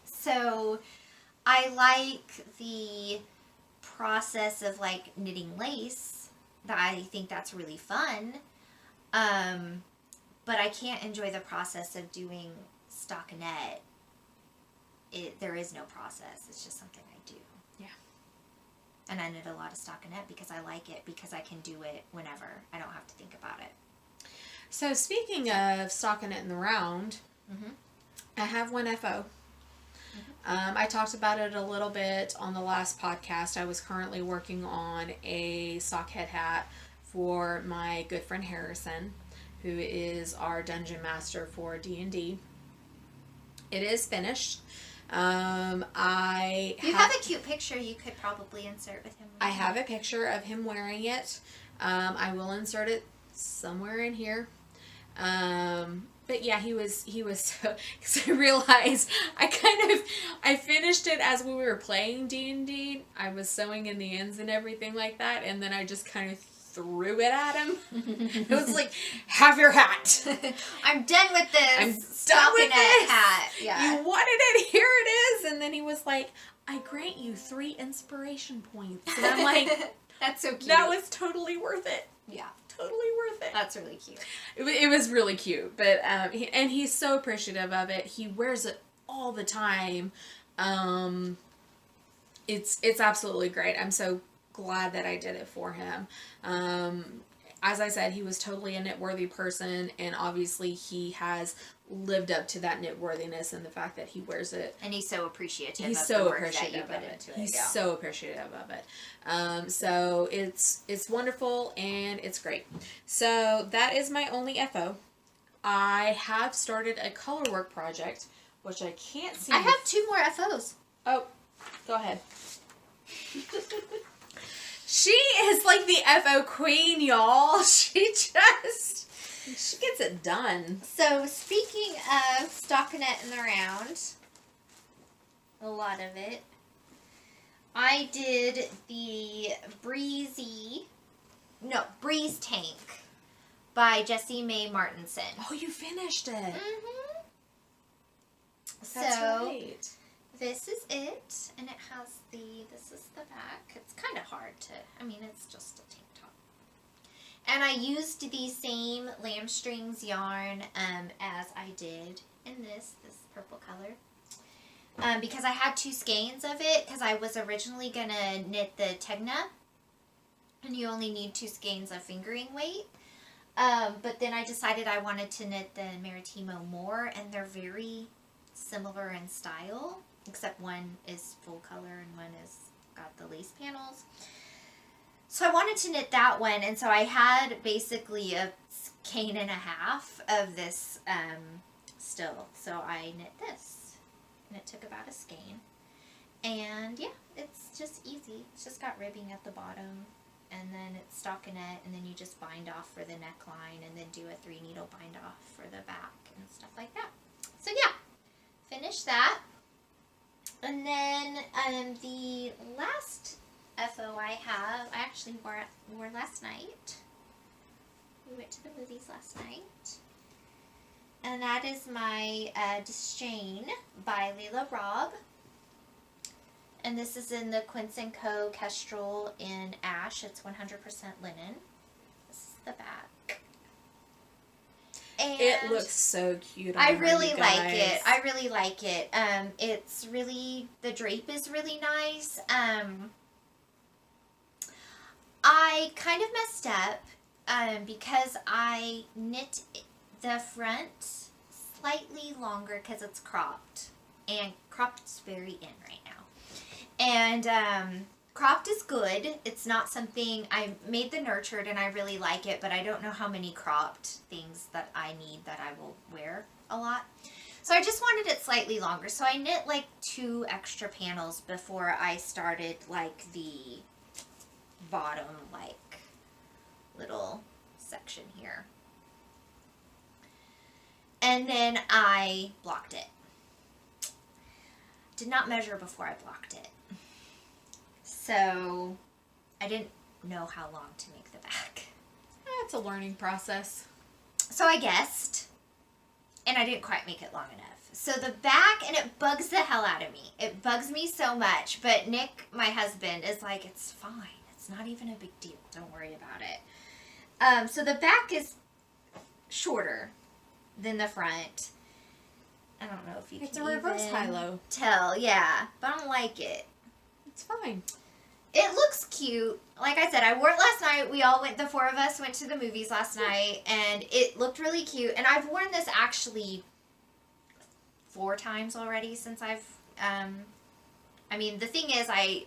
So I like the process of like knitting lace. I think that's really fun. But I can't enjoy the process of doing stockinette. There is no process. It's just something I do. Yeah. And I knit a lot of stockinette because I like it, because I can do it whenever. I don't have to think about it. So speaking of stockinette in the round, I have one FO. I talked about it a little bit on the last podcast. I was currently working on a Sockhead hat for my good friend Harrison, who is our dungeon master for D&D. It is finished. You have a cute picture you could probably insert with him. I have a picture of him wearing it. I will insert it somewhere in here. But yeah, he was so, because I realized I finished it as we were playing D&D. I was sewing in the ends and everything like that, and then I just kind of threw it at him. It was like, have your hat. I'm done with this. I'm done with this hat. Yeah. You wanted it, here it is. And then he was like, I grant you 3 inspiration points. And I'm like, that's so cute. That was totally worth it. Yeah. Totally worth it. That's really cute. It was really cute. But and he's so appreciative of it. He wears it all the time. It's absolutely great. I'm so glad that I did it for him. As I said, he was totally a knit-worthy person, and obviously he has lived up to that knit-worthiness and the fact that he wears it. And he's so appreciative He's of so the work appreciative that you put of it. into it. He's yeah. so appreciative of it. So it's wonderful and it's great. So that is my only FO. I have started a color work project, which I can't see. I have 2 more FOs. Oh, go ahead. She is like the FO queen, y'all. She gets it done. So, speaking of stockinette in the round, a lot of it, I did the Breeze Tank by Jessie Mae Martinson. Oh, you finished it. Mm-hmm. That's right. this is it, and it has this is the back. It's kind of hard to, I mean, it's just a tank top. And I used the same lamb strings yarn as I did in this purple color. Because I had 2 skeins of it, because I was originally going to knit the Tegna, and you only need 2 skeins of fingering weight. But then I decided I wanted to knit the Marettimo more, and they're very similar in style, except one is full color and one is got the lace panels. So I wanted to knit that one, and so I had basically a skein and a half of this still. So I knit this, and it took about a skein. And yeah, it's just easy. It's just got ribbing at the bottom, and then it's stockinette, and then you just bind off for the neckline, and then do a 3-needle bind off for the back and stuff like that. So yeah, finish that. And then the last FO I have, I actually wore last night. We went to the movies last night. And that is my Deschain by Leila Raabe. And this is in the Quince & Co. Kestrel in Ash. It's 100% linen. This is the back. And it looks so cute on I her, really you like guys. it. I really like it. It's really, the drape is really nice. I kind of messed up because I knit the front slightly longer because it's cropped. And cropped is very in right now. And cropped is good. It's not something, I made the nurtured and I really like it, but I don't know how many cropped things that I need that I will wear a lot. So I just wanted it slightly longer. So I knit like 2 extra panels before I started like the bottom like little section here. And then I blocked it. Did not measure before I blocked it. So I didn't know how long to make the back. It's a learning process. So I guessed, and I didn't quite make it long enough. So the back, and it bugs the hell out of me. It bugs me so much, but Nick, my husband, is like, it's fine. It's not even a big deal. Don't worry about it. So the back is shorter than the front. I don't know if you It's can a reverse even high-low. tell. Yeah, but I don't like it. It's fine. It looks cute. Like I said, I wore it last night. We all went, the 4 of us went to the movies last night, and it looked really cute. And I've worn this actually 4 times already since I've, I mean, the thing is, I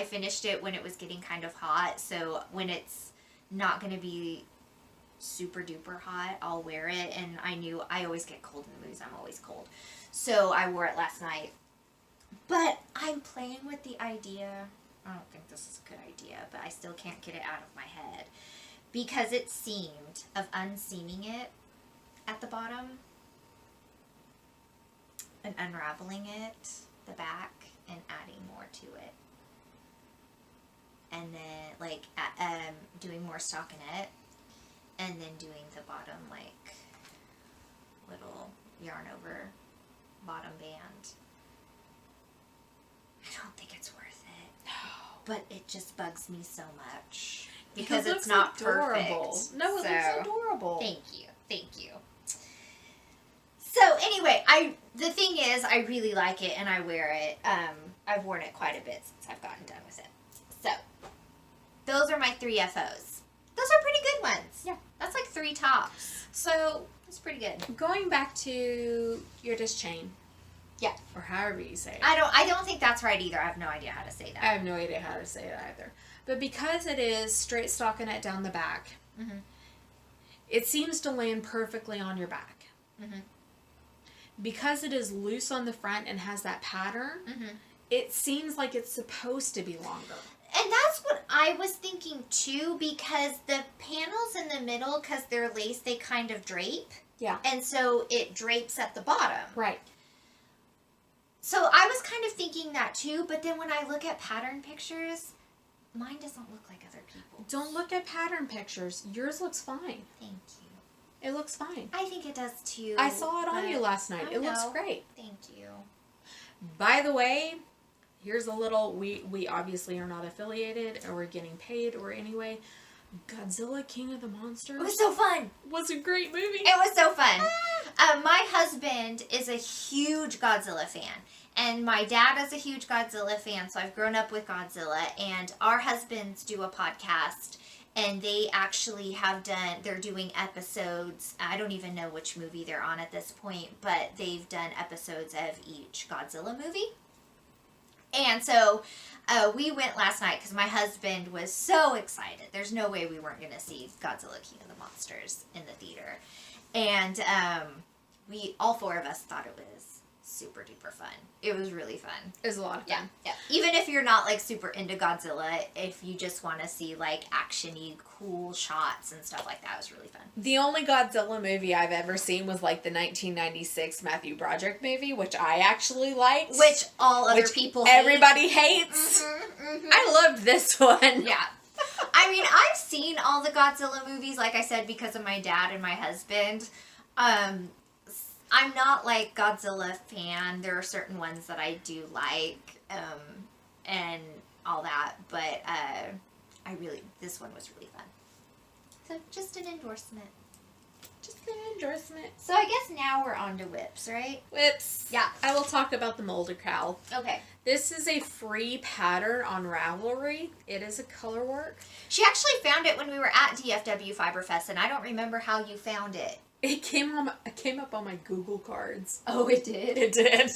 finished it when it was getting kind of hot, so when it's not going to be super duper hot, I'll wear it, and I knew I always get cold in the movies. I'm always cold. So I wore it last night. But I'm playing with the idea. I don't think this is a good idea, but I still can't get it out of my head. Because it's seamed, of unseaming it at the bottom and unraveling it, the back, and adding more to it. And then, like, doing more stockinette, and then doing the bottom, like, little yarn over bottom band. I don't think it's worth it. No. But it just bugs me so much. Because It it's looks not adorable. perfect. No, it So, looks adorable. Thank you. Thank you. So anyway, the thing is, I really like it and I wear it. I've worn it quite a bit since I've gotten done with it. So, those are my 3 FOs. Those are pretty good ones. Yeah. That's like 3 tops. So, That's pretty good. going back to your Deschain. Yeah. Or however you say it. I don't think that's right either. I have no idea how to say that. I have no idea how to say it either. But because it is straight stockinette down the back, Mm-hmm. it seems to land perfectly on your back. Mm-hmm. Because it is loose on the front and has that pattern, Mm-hmm. it seems like it's supposed to be longer. And that's what I was thinking too, because the panels in the middle, because they're lace, they kind of drape. Yeah. And so it drapes at the bottom. Right. So I was kind of thinking that too, but then when I look at pattern pictures, mine doesn't look like other people's. Don't look at pattern pictures. Yours looks fine. Thank you. It looks fine. I think it does too. I saw it on but you last night. I It looks know. great. Thank you. By the way, here's a little, we obviously are not affiliated or we're getting paid or anyway. Godzilla King of the Monsters. It was so fun. Was a great movie. It was so fun. My husband is a huge Godzilla fan. And my dad is a huge Godzilla fan, so I've grown up with Godzilla. And our husbands do a podcast, and they actually they're doing episodes. I don't even know which movie they're on at this point, but they've done episodes of each Godzilla movie. And so we went last night because my husband was so excited. There's no way we weren't going to see Godzilla King of the Monsters in the theater. And all four of us thought it was super duper fun. It was really fun. It was a lot of fun. Yeah. Even if you're not like super into Godzilla, if you just want to see like action-y, cool shots and stuff like that, it was really fun. The only Godzilla movie I've ever seen was like the 1996 Matthew Broderick movie, which I actually liked. Which all other people hate. Everybody hates. I loved this one. Yeah. I mean, I've seen all the Godzilla movies, like I said, because of my dad and my husband. I'm not like Godzilla fan. There are certain ones that I do like, and all that, but this one was really fun. So just an endorsement. Just an endorsement. So I guess now we're on to whips, right? Whips. Yeah. I will talk about the Mulder cowl. Okay. This is a free pattern on Ravelry. It is a color work. She actually found it when we were at DFW Fiberfest, and I don't remember how you found it. It came up on my Google cards. Oh, it did? It did.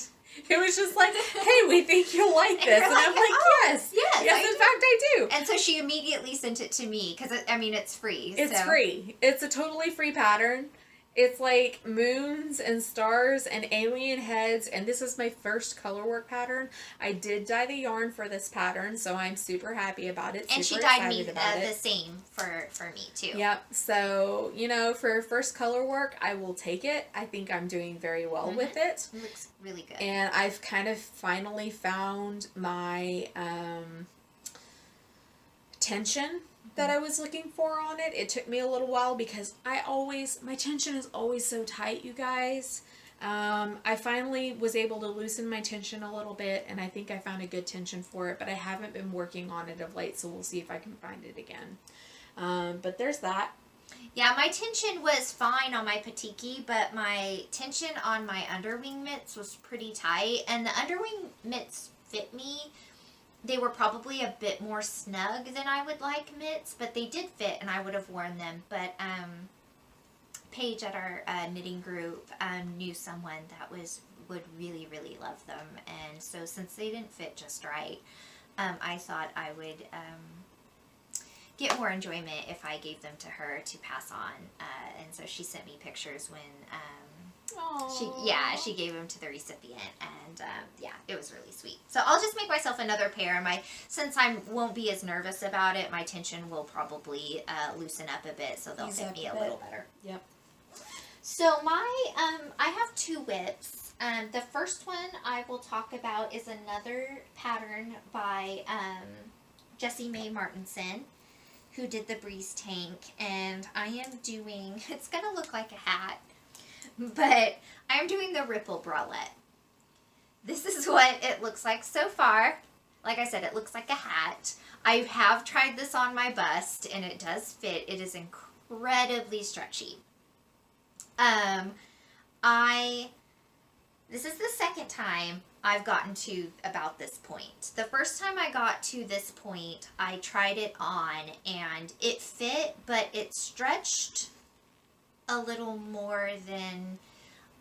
It was just like, hey, we think you'll like this. And I'm like, yes. Yes, in fact, I do. And so she immediately sent it to me because, it's free. It's free. It's a totally free pattern. It's like moons and stars and alien heads, and this is my first color work pattern. I did dye the yarn for this pattern, so I'm super happy about it. And she dyed me the same for me, too. Yep. So, for first color work, I will take it. I think I'm doing very well with it. It looks really good. And I've kind of finally found my tension that I was looking for on it. It took me a little while because my tension is always so tight, you guys. I finally was able to loosen my tension a little bit, and I think I found a good tension for it, but I haven't been working on it of late, so we'll see if I can find it again. But there's that. Yeah, my tension was fine on my patiki, but my tension on my underwing mitts was pretty tight, and the underwing mitts fit me. They were probably a bit more snug than I would like mitts, but they did fit, and I would have worn them. But Paige at our knitting group knew someone that would really, really love them, and so since they didn't fit just right, I thought I would get more enjoyment if I gave them to her to pass on. And so she sent me pictures when she gave them to the recipient, and it was really sweet. So I'll just make myself another pair. Since I won't be as nervous about it, my tension will probably loosen up a bit, so they'll fit me a little better. Yep. So I have two whips. The first one I will talk about is another pattern by Jessie Martinson, who did the Breeze Tank, and I am doing, it's going to look like a hat, but I'm doing the Ripple Bralette. This is what it looks like so far. Like I said, it looks like a hat. I have tried this on my bust, and it does fit. It is incredibly stretchy. This is the second time I've gotten to about this point. The first time I got to this point, I tried it on, and it fit, but it stretched a little more than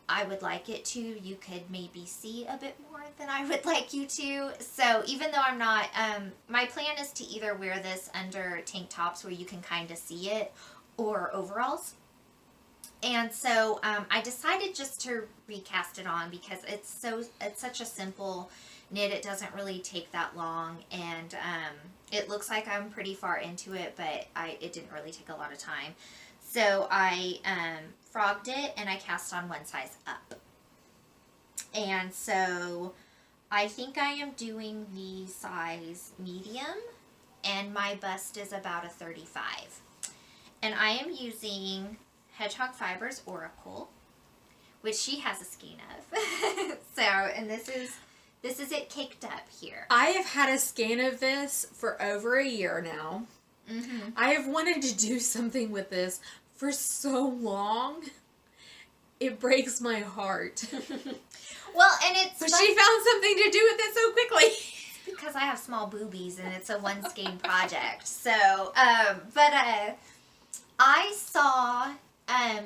I would like it to. You could maybe see a bit more than I would like you to. So even though I'm not, my plan is to either wear this under tank tops where you can kind of see it, or overalls. And so I decided just to recast it on because it's such a simple knit. It doesn't really take that long, and it looks like I'm pretty far into it, but it didn't really take a lot of time. So I frogged it, and I cast on one size up. And so I think I am doing the size medium, and my bust is about a 35. And I am using Hedgehog Fibers Oracle, which she has a skein of. And this is This is it caked up here. I have had a skein of this for over a year now. Mm-hmm. I have wanted to do something with this for so long. It breaks my heart. Well, and it's... But she found something to do with it so quickly. Because I have small boobies and it's a one skein project. So, I saw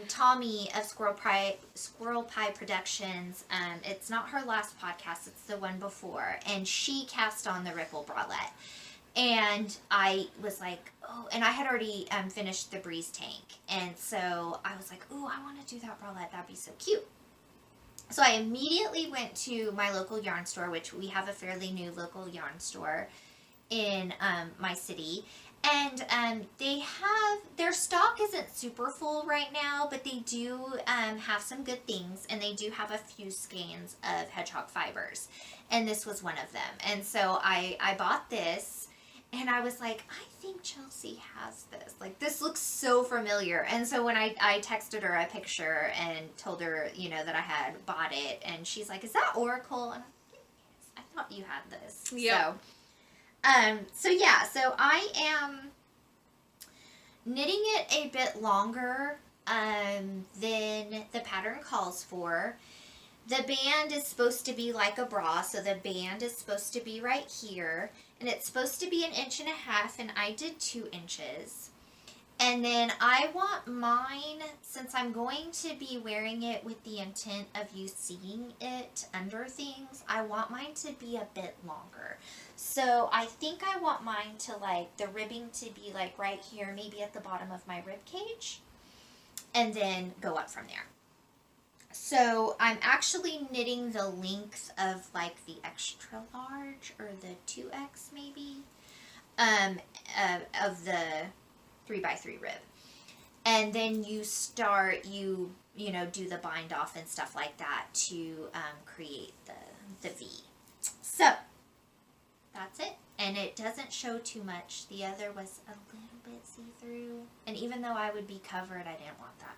Tommy of Squirrel Pie Productions. It's not her last podcast, it's the one before. And she cast on the Ripple Bralette. And I was like, oh, and I had already finished the Breeze Tank. And so I was like, oh, I want to do that bralette. That'd be so cute. So I immediately went to my local yarn store, which we have a fairly new local yarn store in my city. And they have, their stock isn't super full right now, but they do have some good things. And they do have a few skeins of hedgehog fibers. And this was one of them. And so I bought this. And I was like, I think Chelsea has this. Like, this looks so familiar. And so when I texted her a picture and told her, you know, that I had bought it. And she's like, is that Oracle? And I'm like, yes, I thought you had this. Yeah. So I am knitting it a bit longer than the pattern calls for. The band is supposed to be like a bra, so the band is supposed to be right here. And it's supposed to be 1.5 inches, and I did 2 inches. And then I want mine, since I'm going to be wearing it with the intent of you seeing it under things, I want mine to be a bit longer. So I think I want mine to, like, the ribbing to be, like, right here, maybe at the bottom of my rib cage, and then go up from there. So I'm actually knitting the length of like the extra large or the 2X maybe of the 3x3 rib. And then you start, you know, do the bind off and stuff like that to create the V. So that's it. And it doesn't show too much. The other was a little bit see-through. And even though I would be covered, I didn't want that.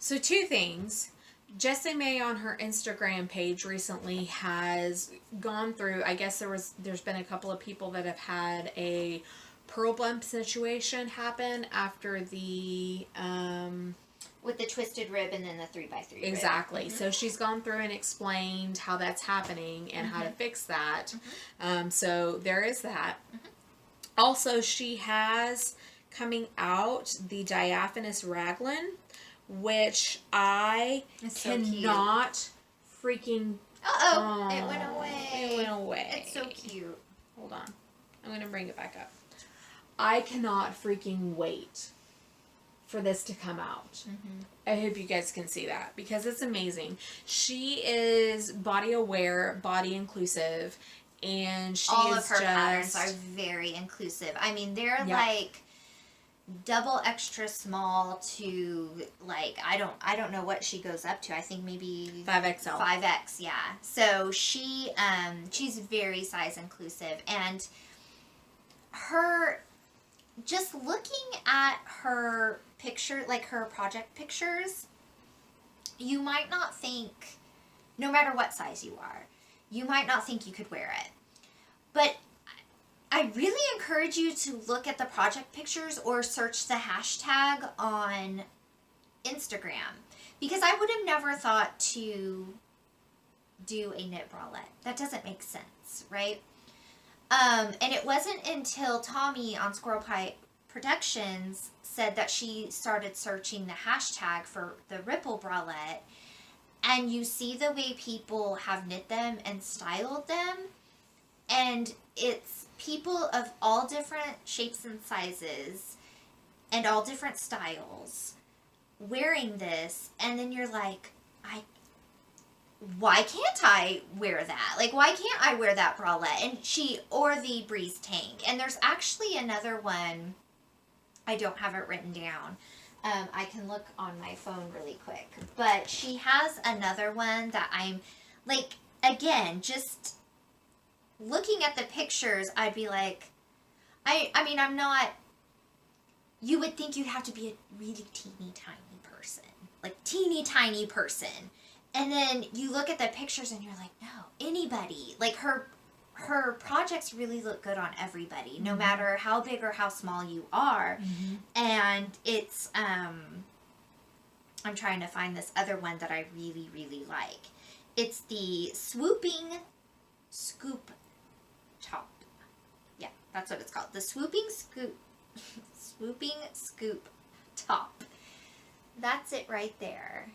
So 2 things. Jessie May on her Instagram page recently has gone through, I guess there's been a couple of people that have had a pearl bump situation happen after the with the twisted rib and then the 3x3 rib. Exactly. Mm-hmm. So she's gone through and explained how that's happening and how to fix that. Mm-hmm. So there is that. Mm-hmm. Also, she has coming out the diaphanous raglan, which I cannot freaking... It went away. It went away. It's so cute. Hold on. I'm going to bring it back up. I cannot freaking wait for this to come out. Mm-hmm. I hope you guys can see that because it's amazing. She is body aware, body inclusive, and she all is of her patterns are very inclusive. I mean, they're like double extra small to like I don't know what she goes up to. I think maybe 5XL. 5X, yeah. So she's very size inclusive, and her just looking at her picture, like her project pictures, you might not think, no matter what size you are, you might not think you could wear it. But I really encourage you to look at the project pictures or search the hashtag on Instagram, because I would have never thought to do a knit bralette. That doesn't make sense, right? And it wasn't until Tommy on Squirrel Pie Productions said that she started searching the hashtag for the Ripple bralette, and you see the way people have knit them and styled them, and it's people of all different shapes and sizes and all different styles wearing this, and then you're like, why can't I wear that? Like, why can't I wear that bralette? Or the Breeze Tank. And there's actually another one, I don't have it written down. I can look on my phone really quick. But she has another one that I'm, like, again, just looking at the pictures, I'd be like, I mean, I'm not, you would think you'd have to be a really teeny tiny person. Like, teeny tiny person. And then you look at the pictures and you're like, no, anybody. Like her projects really look good on everybody, no matter how big or how small you are. And it's I'm trying to find this other one that I really, really like. It's the Swooping Scoop Top. Yeah, that's what it's called. The Swooping Scoop Top. That's it right there.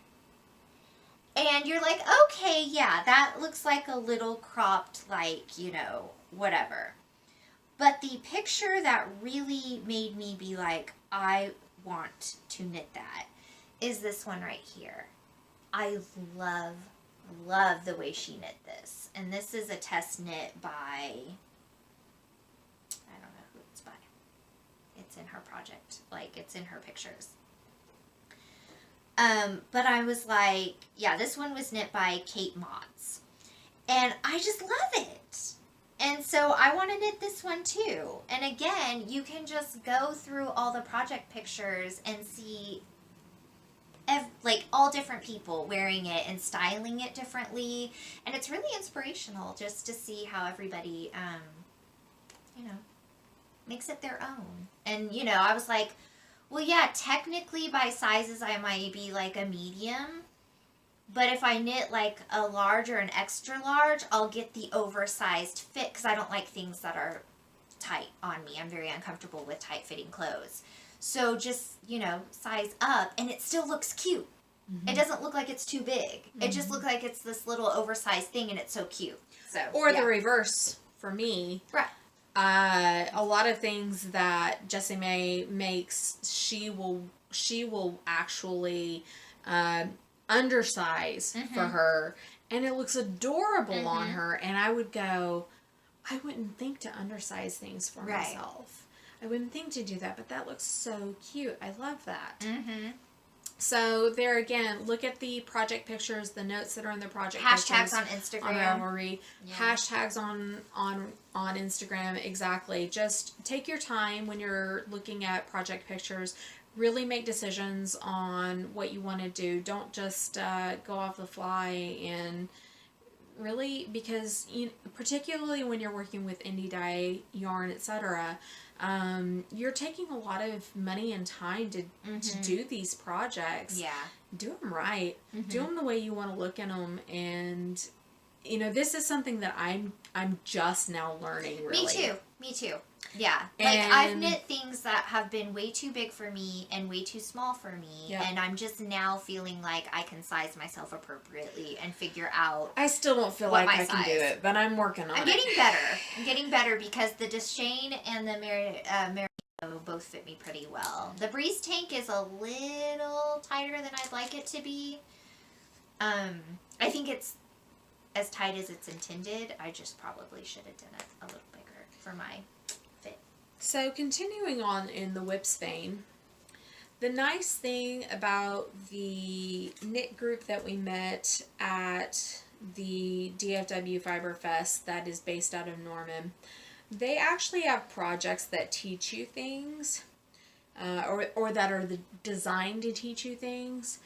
And you're like, okay, yeah, that looks like a little cropped, like, you know, whatever. But the picture that really made me be like, I want to knit that, is this one right here. I love the way she knit this. And this is a test knit by, I don't know who it's by. It's in her project. Like, it's in her pictures. But I was like, yeah, this one was knit by Kate Motts. And I just love it. And so I want to knit this one too. And again, you can just go through all the project pictures and see like all different people wearing it and styling it differently. And it's really inspirational just to see how everybody, you know, makes it their own. And, you know, I was like, well, yeah, technically by sizes I might be like a medium, but if I knit like a large or an extra large, I'll get the oversized fit because I don't like things that are tight on me. I'm very uncomfortable with tight fitting clothes. So just, you know, size up and it still looks cute. It doesn't look like it's too big. It just looks like it's this little oversized thing and it's so cute. So, or the reverse for me. Right. A lot of things that Jessie May makes, she will actually undersize for her, and it looks adorable on her. And I would go, I wouldn't think to undersize things for myself. I wouldn't think to do that, but that looks so cute. I love that. So there again, look at the project pictures, the notes that are in the project hashtags pictures on Instagram, on Ravelry, hashtags on Instagram. Exactly. Just take your time when you're looking at project pictures. Really make decisions on what you want to do. Don't just go off the fly and really, because particularly when you're working with indie dye yarn, etc. You're taking a lot of money and time to do these projects. Yeah. Do them right. Do them the way you want to look in them. And, you know, this is something that I'm just now learning, really. Me too. Yeah. Like, I've knit things that have been way too big for me and way too small for me. Yep. And I'm just now feeling like I can size myself appropriately and figure out. I still don't feel like I can do it, but I'm working on it. I'm getting better. I'm getting better because the Deschain and the Marettimo both fit me pretty well. The Breeze Tank is a little tighter than I'd like it to be. I think it's as tight as it's intended. I just probably should have done it a little bigger for my fit. So continuing on in the whips vein, the nice thing about the knit group that we met at the DFW Fiber Fest that is based out of Norman, they actually have projects that teach you things, or that are designed to teach you things.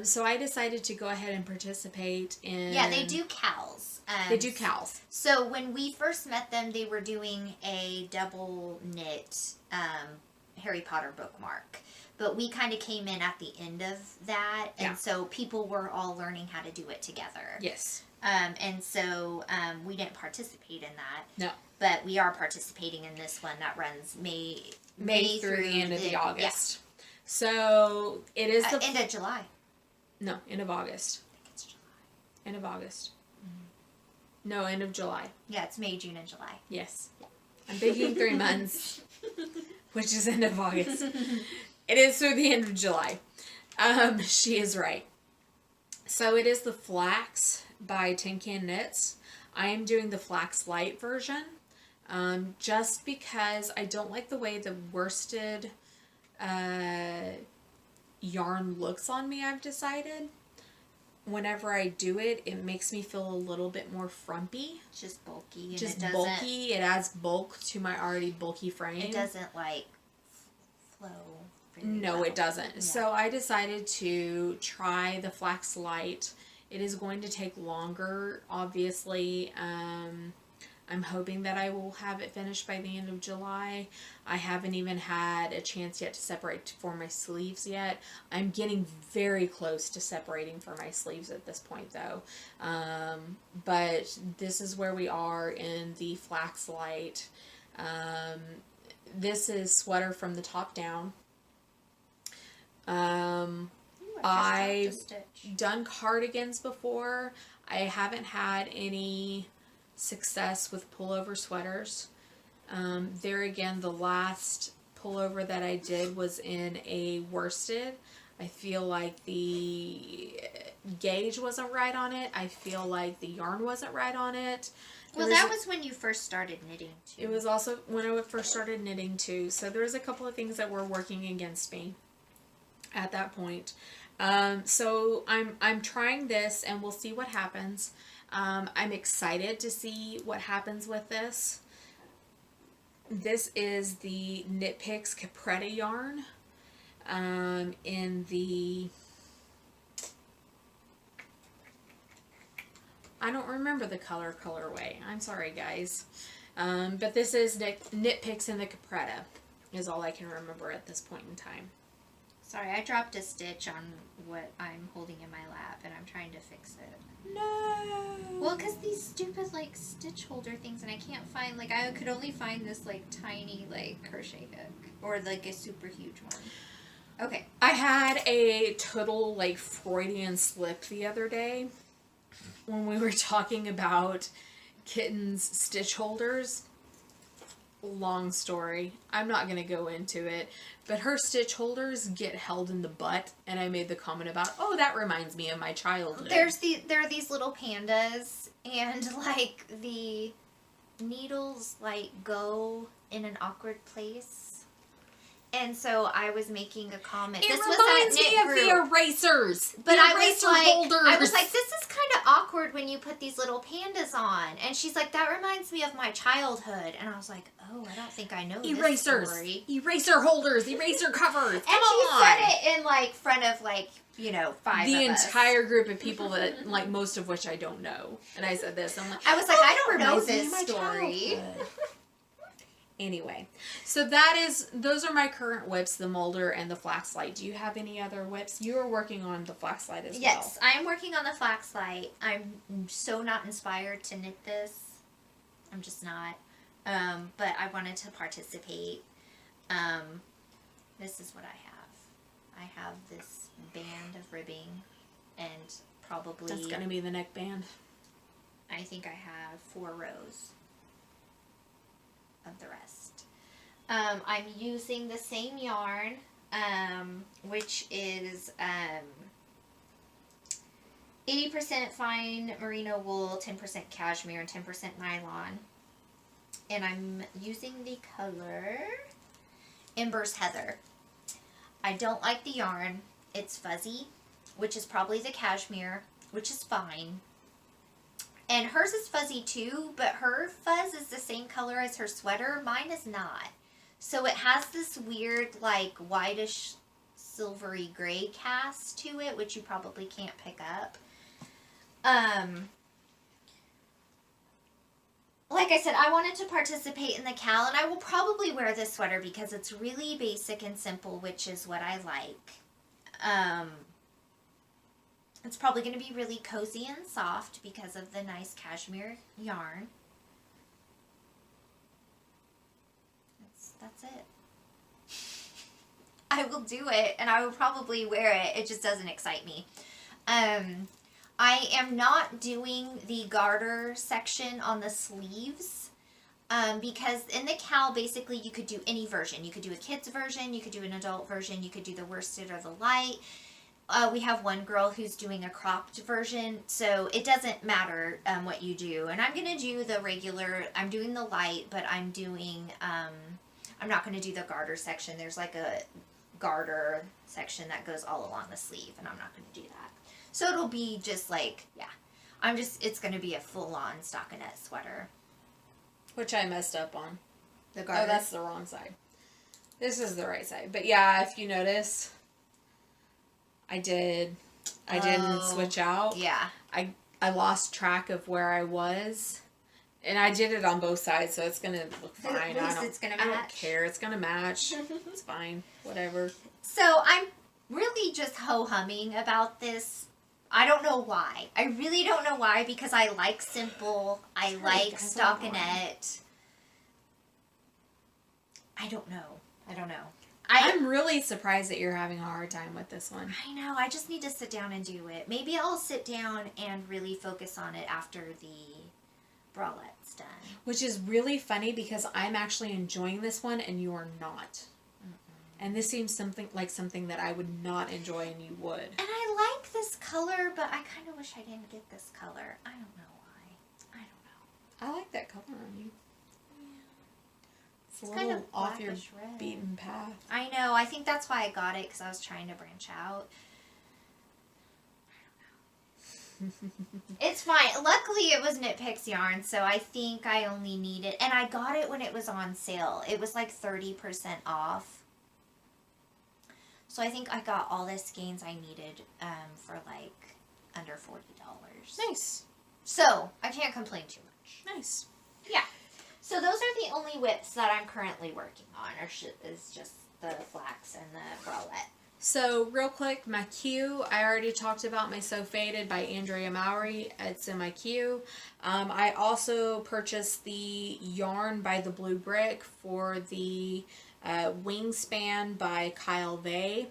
So I decided to go ahead and participate in... Yeah, they do cows. They do cows. So when we first met them, they were doing a double knit Harry Potter bookmark. But we kind of came in at the end of that. And so people were all learning how to do it together. Yes. And so we didn't participate in that. No. But we are participating in this one that runs May through the end of the August. Yeah. So it is the... end of July. No, end of August. I think it's July. End of August. No, end of July. Yeah, it's May, June, and July. Yes. Yeah. I'm thinking 3 months, which is end of August. It is through the end of July. She is right. So it is the Flax by Tin Can Knits. I am doing the Flax Light version, just because I don't like the way the worsted yarn looks on me, I've decided. Whenever I do it, it makes me feel a little bit more frumpy. It's just bulky. And just bulky. It adds bulk to my already bulky frame. It doesn't, like, flow really well. It doesn't. Yeah. So I decided to try the Flax Light It is going to take longer, obviously. I'm hoping that I will have it finished by the end of July. I haven't even had a chance yet to separate for my sleeves yet. I'm getting very close to separating for my sleeves at this point, though. But this is where we are in the Flax light. This is sweater from the top down. I've done cardigans before. I haven't had any success with pullover sweaters. There again, the last pullover that I did was in a worsted. I feel like the gauge wasn't right on it. I feel like the yarn wasn't right on it. Well, that was when you first started knitting, too. It was also when I first started knitting, too. So there was a couple of things that were working against me at that point. So I'm trying this, and we'll see what happens. I'm excited to see what happens with this. This is the Knit Picks Capretta yarn in the... I don't remember the colorway. I'm sorry, guys. But this is Knit Picks in the Capretta is all I can remember at this point in time. Sorry, I dropped a stitch on what I'm holding in my lap, and I'm trying to fix it. No! Well, because these stupid, like, stitch holder things, and I can't find, like, I could only find this, like, tiny, like, crochet hook. Or, like, a super huge one. Okay. I had a total, like, Freudian slip the other day when we were talking about Kitten's stitch holders. Long story. I'm not going to go into it. But her stitch holders get held in the butt. And I made the comment about, oh, that reminds me of my childhood. There are these little pandas. And, like, the needles, like, go in an awkward place. And so I was making a comment. It this reminds was me of the erasers. But the I eraser was like, this is kind of awkward when you put these little pandas on. And she's like, that reminds me of my childhood. And I was like, oh, I don't think I know this story. Eraser holders, eraser covers. And she said it in, like, front of, like, you know, 5 the of us. entire group of people that, like, most of which I don't know. And I said this. I'm like, I was like, I don't know reminds me of this my story. childhood. Anyway, so those are my current whips, the Mulder and the Flax Light. Do you have any other whips? You are working on the Flax Light as well. Yes, I am working on the Flax Light. I'm so not inspired to knit this. I'm just not. But I wanted to participate. This is what I have. I have this band of ribbing and probably... That's going to be the neckband. I think I have 4 rows of the rest. I'm using the same yarn, which is 80% fine merino wool, 10% cashmere, and 10% nylon. And I'm using the color Embers Heather. I don't like the yarn. It's fuzzy, which is probably the cashmere, which is fine. And hers is fuzzy too, but her fuzz is the same color as her sweater. Mine is not. So it has this weird, like, whitish, silvery gray cast to it, which you probably can't pick up. Like I said, I wanted to participate in the Cal, and I will probably wear this sweater because it's really basic and simple, which is what I like. It's probably going to be really cozy and soft because of the nice cashmere yarn. That's it. I will do it, and I will probably wear it. It just doesn't excite me. I am not doing the garter section on the sleeves because in the Cal, basically, you could do any version. You could do a kid's version, you could do an adult version, you could do the worsted or the light. We have one girl who's doing a cropped version, so it doesn't matter what you do. And I'm going to do the regular, I'm doing the light, but I'm doing, I'm not going to do the garter section. There's like a garter section that goes all along the sleeve, and I'm not going to do that. So it'll be just like, yeah, it's going to be a full-on stockinette sweater. Which I messed up on. The garter? Oh, that's the wrong side. This is the right side. But yeah, if you notice, I did I didn't switch out. Yeah. I lost track of where I was. And I did it on both sides, so it's gonna look fine. It's gonna match. I don't care. It's gonna match. It's fine. Whatever. So I'm really just ho-humming about this. I don't know why. I really don't know why, because I like simple. I like stockinette. I don't know. I'm really surprised that you're having a hard time with this one. I know. I just need to sit down and do it. Maybe I'll sit down and really focus on it after the Bralette's done. Which is really funny because I'm actually enjoying this one and you are not. And this seems something that I would not enjoy and you would. And I like this color, but I kind of wish I didn't get this color. I don't know why. I don't know. I like that color on you. It's a It's little kind of off your red. beaten path. I know. I think that's why I got it, because I was trying to branch out. I don't know. It's fine. Luckily, it was Knit Picks yarn, so I think I only needed... And I got it when it was on sale. It was like 30% off. So I think I got all the skeins I needed for like under $40. Nice. So I can't complain too much. Nice. Yeah. So those are the only whips that I'm currently working on, is just the Flax and the Bralette. So real quick, my queue, I already talked about my So Faded by Andrea Mowry. It's in my queue. I also purchased the yarn by the Blue Brick for the Wingspan by Kyle Vey.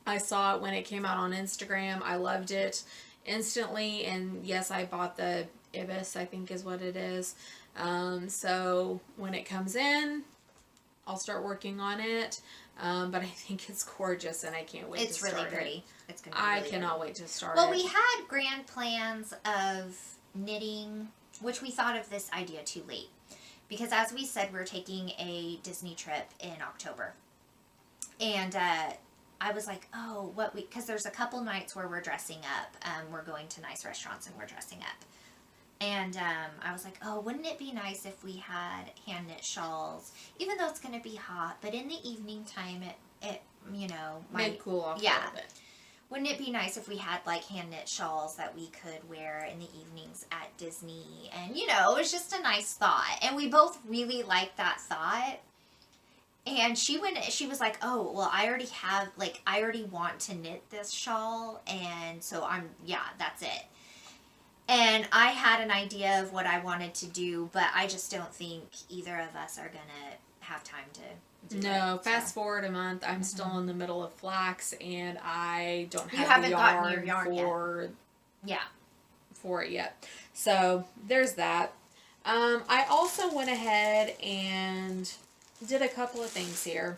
I saw it when it came out on Instagram. I loved it instantly, and yes, I bought the Ibis, I think is what it is. So when it comes in, I'll start working on it. But I think it's gorgeous, and I can't wait to start it. It's really pretty. It's gonna be I really cannot good. wait to start Well, it. we had grand plans of knitting, which we thought of this idea too late. Because as we said, we're taking a Disney trip in October. And I was like, oh, because there's a couple nights where we're dressing up. We're going to nice restaurants and we're dressing up. And I was like, oh, wouldn't it be nice if we had hand knit shawls, even though it's going to be hot, but in the evening time, it might cool off a little bit. Wouldn't it be nice if we had like hand knit shawls that we could wear in the evenings at Disney? And it was just a nice thought. And we both really liked that thought. And she was like, oh, well, I already want to knit this shawl. And so that's it. And I had an idea of what I wanted to do, but I just don't think either of us are going to have time to do it. Fast forward a month, I'm still in the middle of Flax, and I don't have You haven't the gotten your yarn for it yet. So there's that. I also went ahead and did a couple of things here.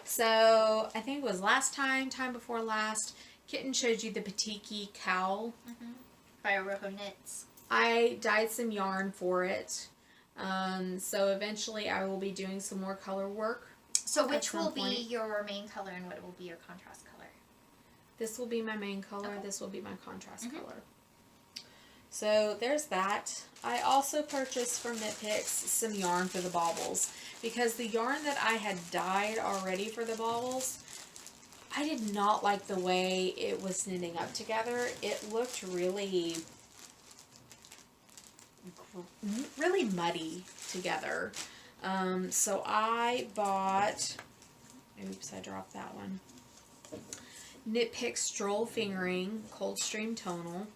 So I think it was time before last, Kitten showed you the Patiki cowl. By Orojo Knits. I dyed some yarn for it. So eventually I will be doing some more color work. So which will be your main color and what will be your contrast color? This will be my main color. Okay. This will be my contrast color. So there's that. I also purchased from Knit Picks some yarn for the baubles, because the yarn that I had dyed already for the baubles, I did not like the way it was knitting up together. It looked really muddy together. So I bought, oops, I dropped that one. Knit Picks Stroll Fingering Coldstream Tonal.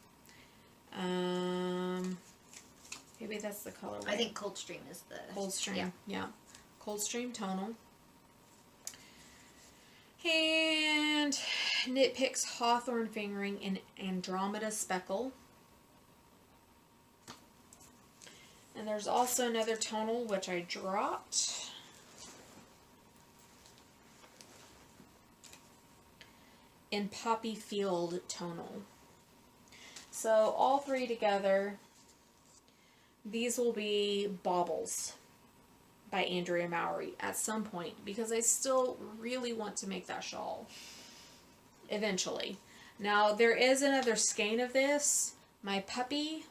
Maybe that's the color. I think Coldstream is the Coldstream. Yeah. Coldstream Tonal. And Knit Picks Hawthorne Fingering in Andromeda Speckle. And there's also another tonal which I dropped. In Poppy Field Tonal. So all three together, these will be baubles by Andrea Mowry at some point, because I still really want to make that shawl eventually. Now there is another skein of this. My puppy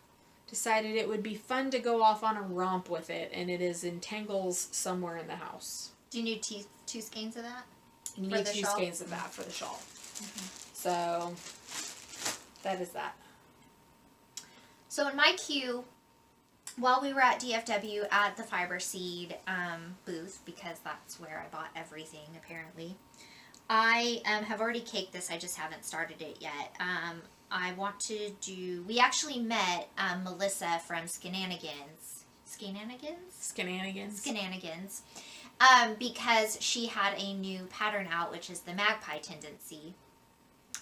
decided it would be fun to go off on a romp with it, and it is in tangles somewhere in the house. Do you need two skeins of that? You need two skeins of that for the shawl. So that is that. So in my queue, while we were at DFW at the Fiber Seed booth, because that's where I bought everything apparently, I have already caked this. I just haven't started it yet. I want to do. We actually met Melissa from Skeinanigans. Skeinanigans. Because she had a new pattern out, which is the Magpie tendency,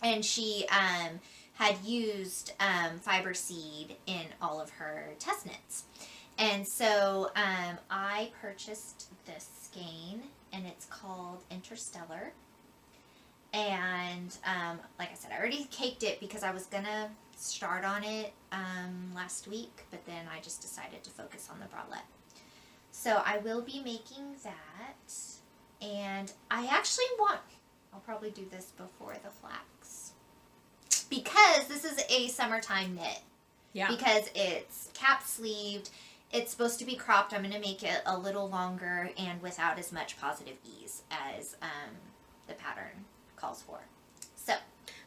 and she had used Fiber Seed in all of her test knits. And so I purchased this skein, and it's called Interstellar. And like I said, I already caked it because I was going to start on it last week, but then I just decided to focus on the bralette. So I will be making that, and I actually I'll probably do this before the flax, because this is a summertime knit. Yeah. Because it's cap-sleeved, it's supposed to be cropped. I'm going to make it a little longer and without as much positive ease as the pattern calls for.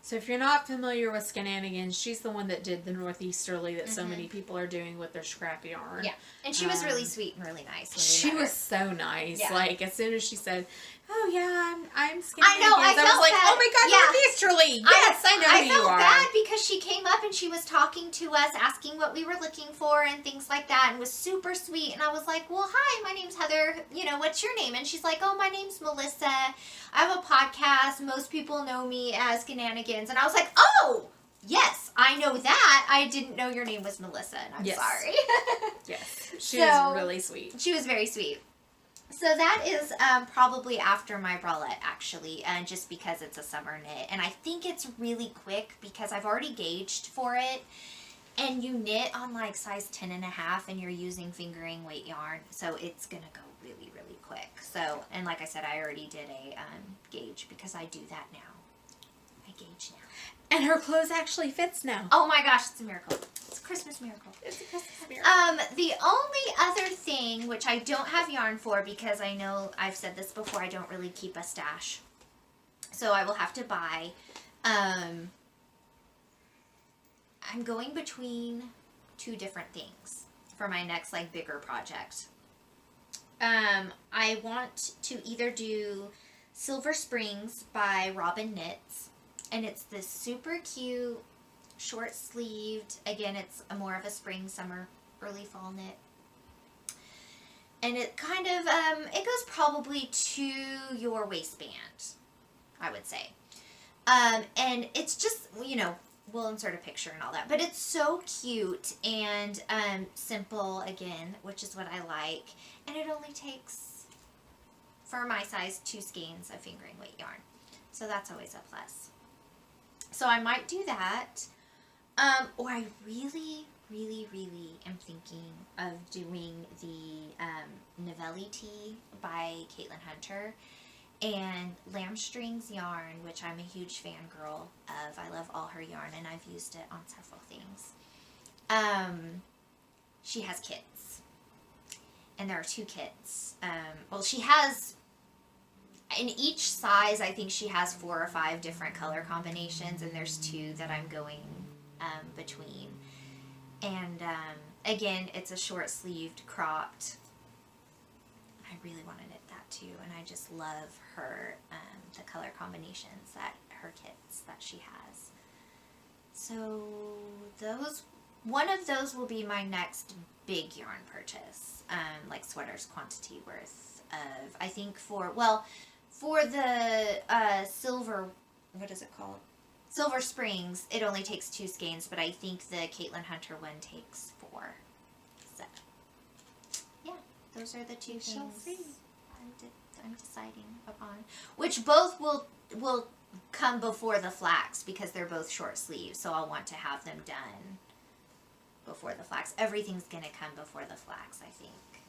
So if you're not familiar with Skeinanigans, she's the one that did the Northeasterly that so many people are doing with their scrap yarn. Yeah, and she was really sweet and really nice. She was so nice. Yeah. Like, as soon as she said, "Oh yeah, I'm Skeinanigans," I know. I was like, "Oh my God, Northeasterly! Yes, I know who you are." I felt bad because she came up and she was talking to us, asking what we were looking for and things like that, and was super sweet. And I was like, "Well, hi, my name's Heather. You know, what's your name?" And she's like, "Oh, my name's Melissa. I have a podcast. Most people know me as Skeinanigans." And I was like, "Oh, yes, I know that. I didn't know your name was Melissa, and I'm sorry." Yes, she was really sweet. She was very sweet. So that is probably after my bralette, actually, just because it's a summer knit. And I think it's really quick because I've already gauged for it. And you knit on like size 10.5 and you're using fingering weight yarn. So it's going to go really, really quick. So, and like I said, I already did a gauge because I do that now. I gauge now. And her clothes actually fits now. Oh my gosh, it's a miracle. It's a Christmas miracle. It's a Christmas miracle. The only other thing, which I don't have yarn for because I know I've said this before, I don't really keep a stash. So I will have to buy. I'm going between two different things for my next like bigger project. I want to either do Silver Springs by Robin Knits. And it's this super cute, short-sleeved, again, it's more of a spring, summer, early fall knit. And it kind of, it goes probably to your waistband, I would say. And it's just, you know, we'll insert a picture and all that. But it's so cute and simple, again, which is what I like. And it only takes, for my size, 2 skeins of fingering weight yarn. So that's always a plus. So I might do that. Or I really, really, really am thinking of doing the Navelli tee by Caitlin Hunter and Lamb Strings yarn, which I'm a huge fangirl of. I love all her yarn and I've used it on several things. She has kits. And there are 2 kits. Well, she has... In each size, I think she has 4 or 5 different color combinations, and there's 2 that I'm going between. And again, it's a short-sleeved, cropped. I really want to knit that too, and I just love her, the color combinations that her kits that she has. So one of those will be my next big yarn purchase, like sweaters quantity worth of, I think for the silver, what is it called? Silver Springs, it only takes 2 skeins, but I think the Caitlin Hunter one takes 4. So, yeah, those are the 2 things I'm deciding upon. Which both will come before the flax because they're both short sleeves, so I'll want to have them done before the flax. Everything's going to come before the flax, I think.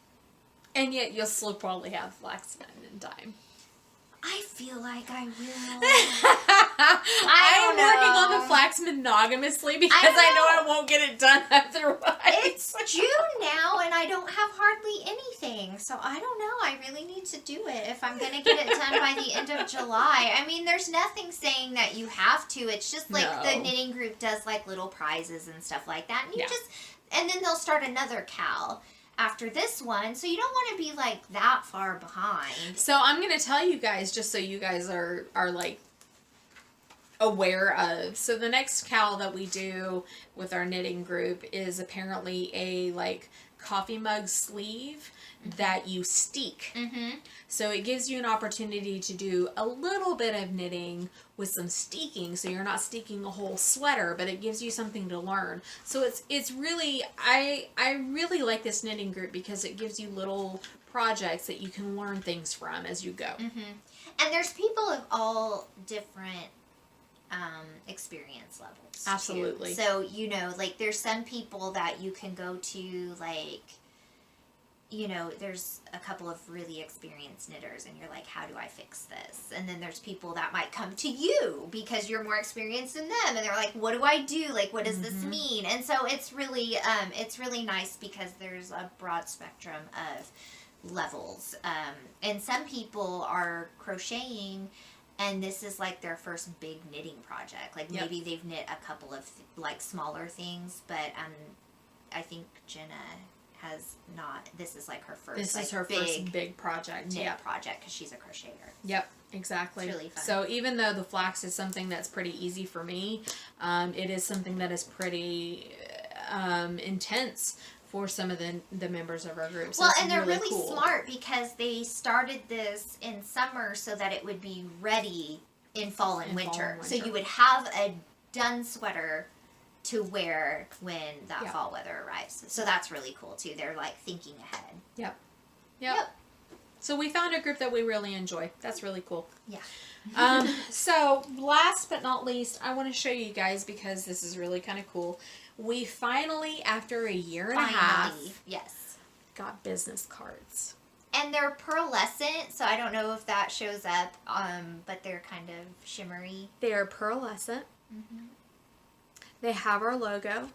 And yet you'll still probably have flax done in time. I feel like I will. I'm working on the flax Flax monogamously because I know I won't get it done otherwise. It's June now and I don't have hardly anything. So I don't know. I really need to do it if I'm going to get it done by the end of July. I mean, there's nothing saying that you have to. It's just like the knitting group does like little prizes and stuff like that. And you and then they'll start another Cal after this one, so you don't want to be like that far behind. So I'm going to tell you guys, just so you guys are like aware of. So the next Cal that we do with our knitting group is apparently a like coffee mug sleeve that you steek. So it gives you an opportunity to do a little bit of knitting with some steeking, so you're not steeking a whole sweater, but it gives you something to learn. So it's really, I really like this knitting group because it gives you little projects that you can learn things from as you go. And there's people of all different experience levels. Absolutely. Too. So, you know, like there's some people that you can go to, like, you know, there's a couple of really experienced knitters and you're like, how do I fix this? And then there's people that might come to you because you're more experienced than them and they're like, what do I do? Like, what does this mean? And so it's really nice because there's a broad spectrum of levels. And some people are crocheting and this is like their first big knitting project. Like maybe they've knit a couple of like smaller things, but I think Jenna has not. This is like her first. This like, is her first big project. Knit project because she's a crocheter. Yep, exactly. It's really fun. So even though the flax is something that's pretty easy for me, it is something that is pretty intense for some of the members of our group. So well, and they're really cool. smart because they started this in summer so that it would be ready in fall and winter. So you would have a done sweater to wear when that fall weather arrives. So that's really cool too. They're like thinking ahead. Yep. So we found a group that we really enjoy. That's really cool. Yeah. So last but not least, I want to show you guys because this is really kind of cool. We finally, after a year and a half, got business cards. And they're pearlescent, so I don't know if that shows up, but they're kind of shimmery. They are pearlescent. They have our logo.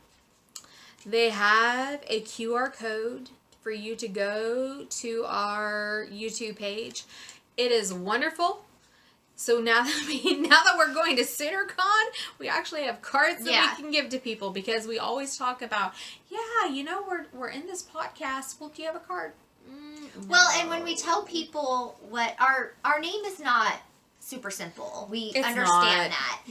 They have a QR code for you to go to our YouTube page. It is wonderful. So now that we're going to CenterCon, we actually have cards that we can give to people because we always talk about, you know, we're in this podcast. Well, do you have a card? Well, and when we tell people what our name is not super simple. It's understand that.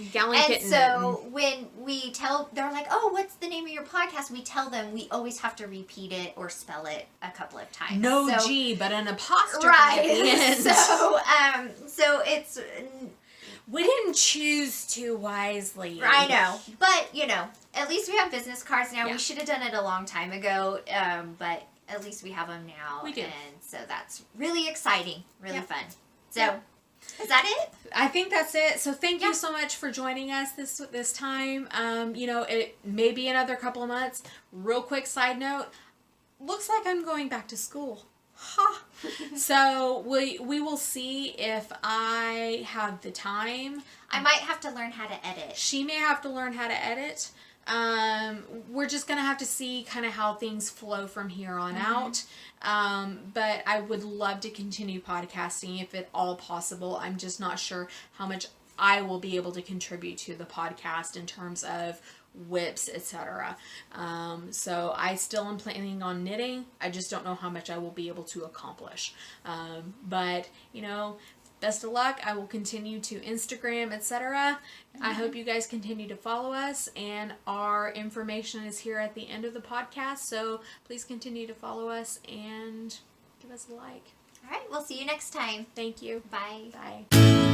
Kitten so when we tell, they're like, oh, what's the name of your podcast? We tell them we always have to repeat it or spell it a couple of times. No G, but an apostrophe at the end. So it's... We didn't choose too wisely. I know. But, you know, at least we have business cards now. We should have done it a long time ago, but at least we have them now. We do. And so that's really exciting. Really fun. So... Is that it? I think that's it. So thank you so much for joining us this time. You know, it may be another couple of months. Real quick side note. Looks like I'm going back to school. Ha! So we will see if I have the time. I might have to learn how to edit. She may have to learn how to edit. We're just going to have to see kind of how things flow from here on out. But I would love to continue podcasting if at all possible. I'm just not sure how much I will be able to contribute to the podcast in terms of whips, etc. So I still am planning on knitting. I just don't know how much I will be able to accomplish. But, you know, best of luck. I will continue to Instagram, etc. I hope you guys continue to follow us, and our information is here at the end of the podcast, so please continue to follow us and give us a like. All right, we'll see you next time. Thank you. Bye. Bye.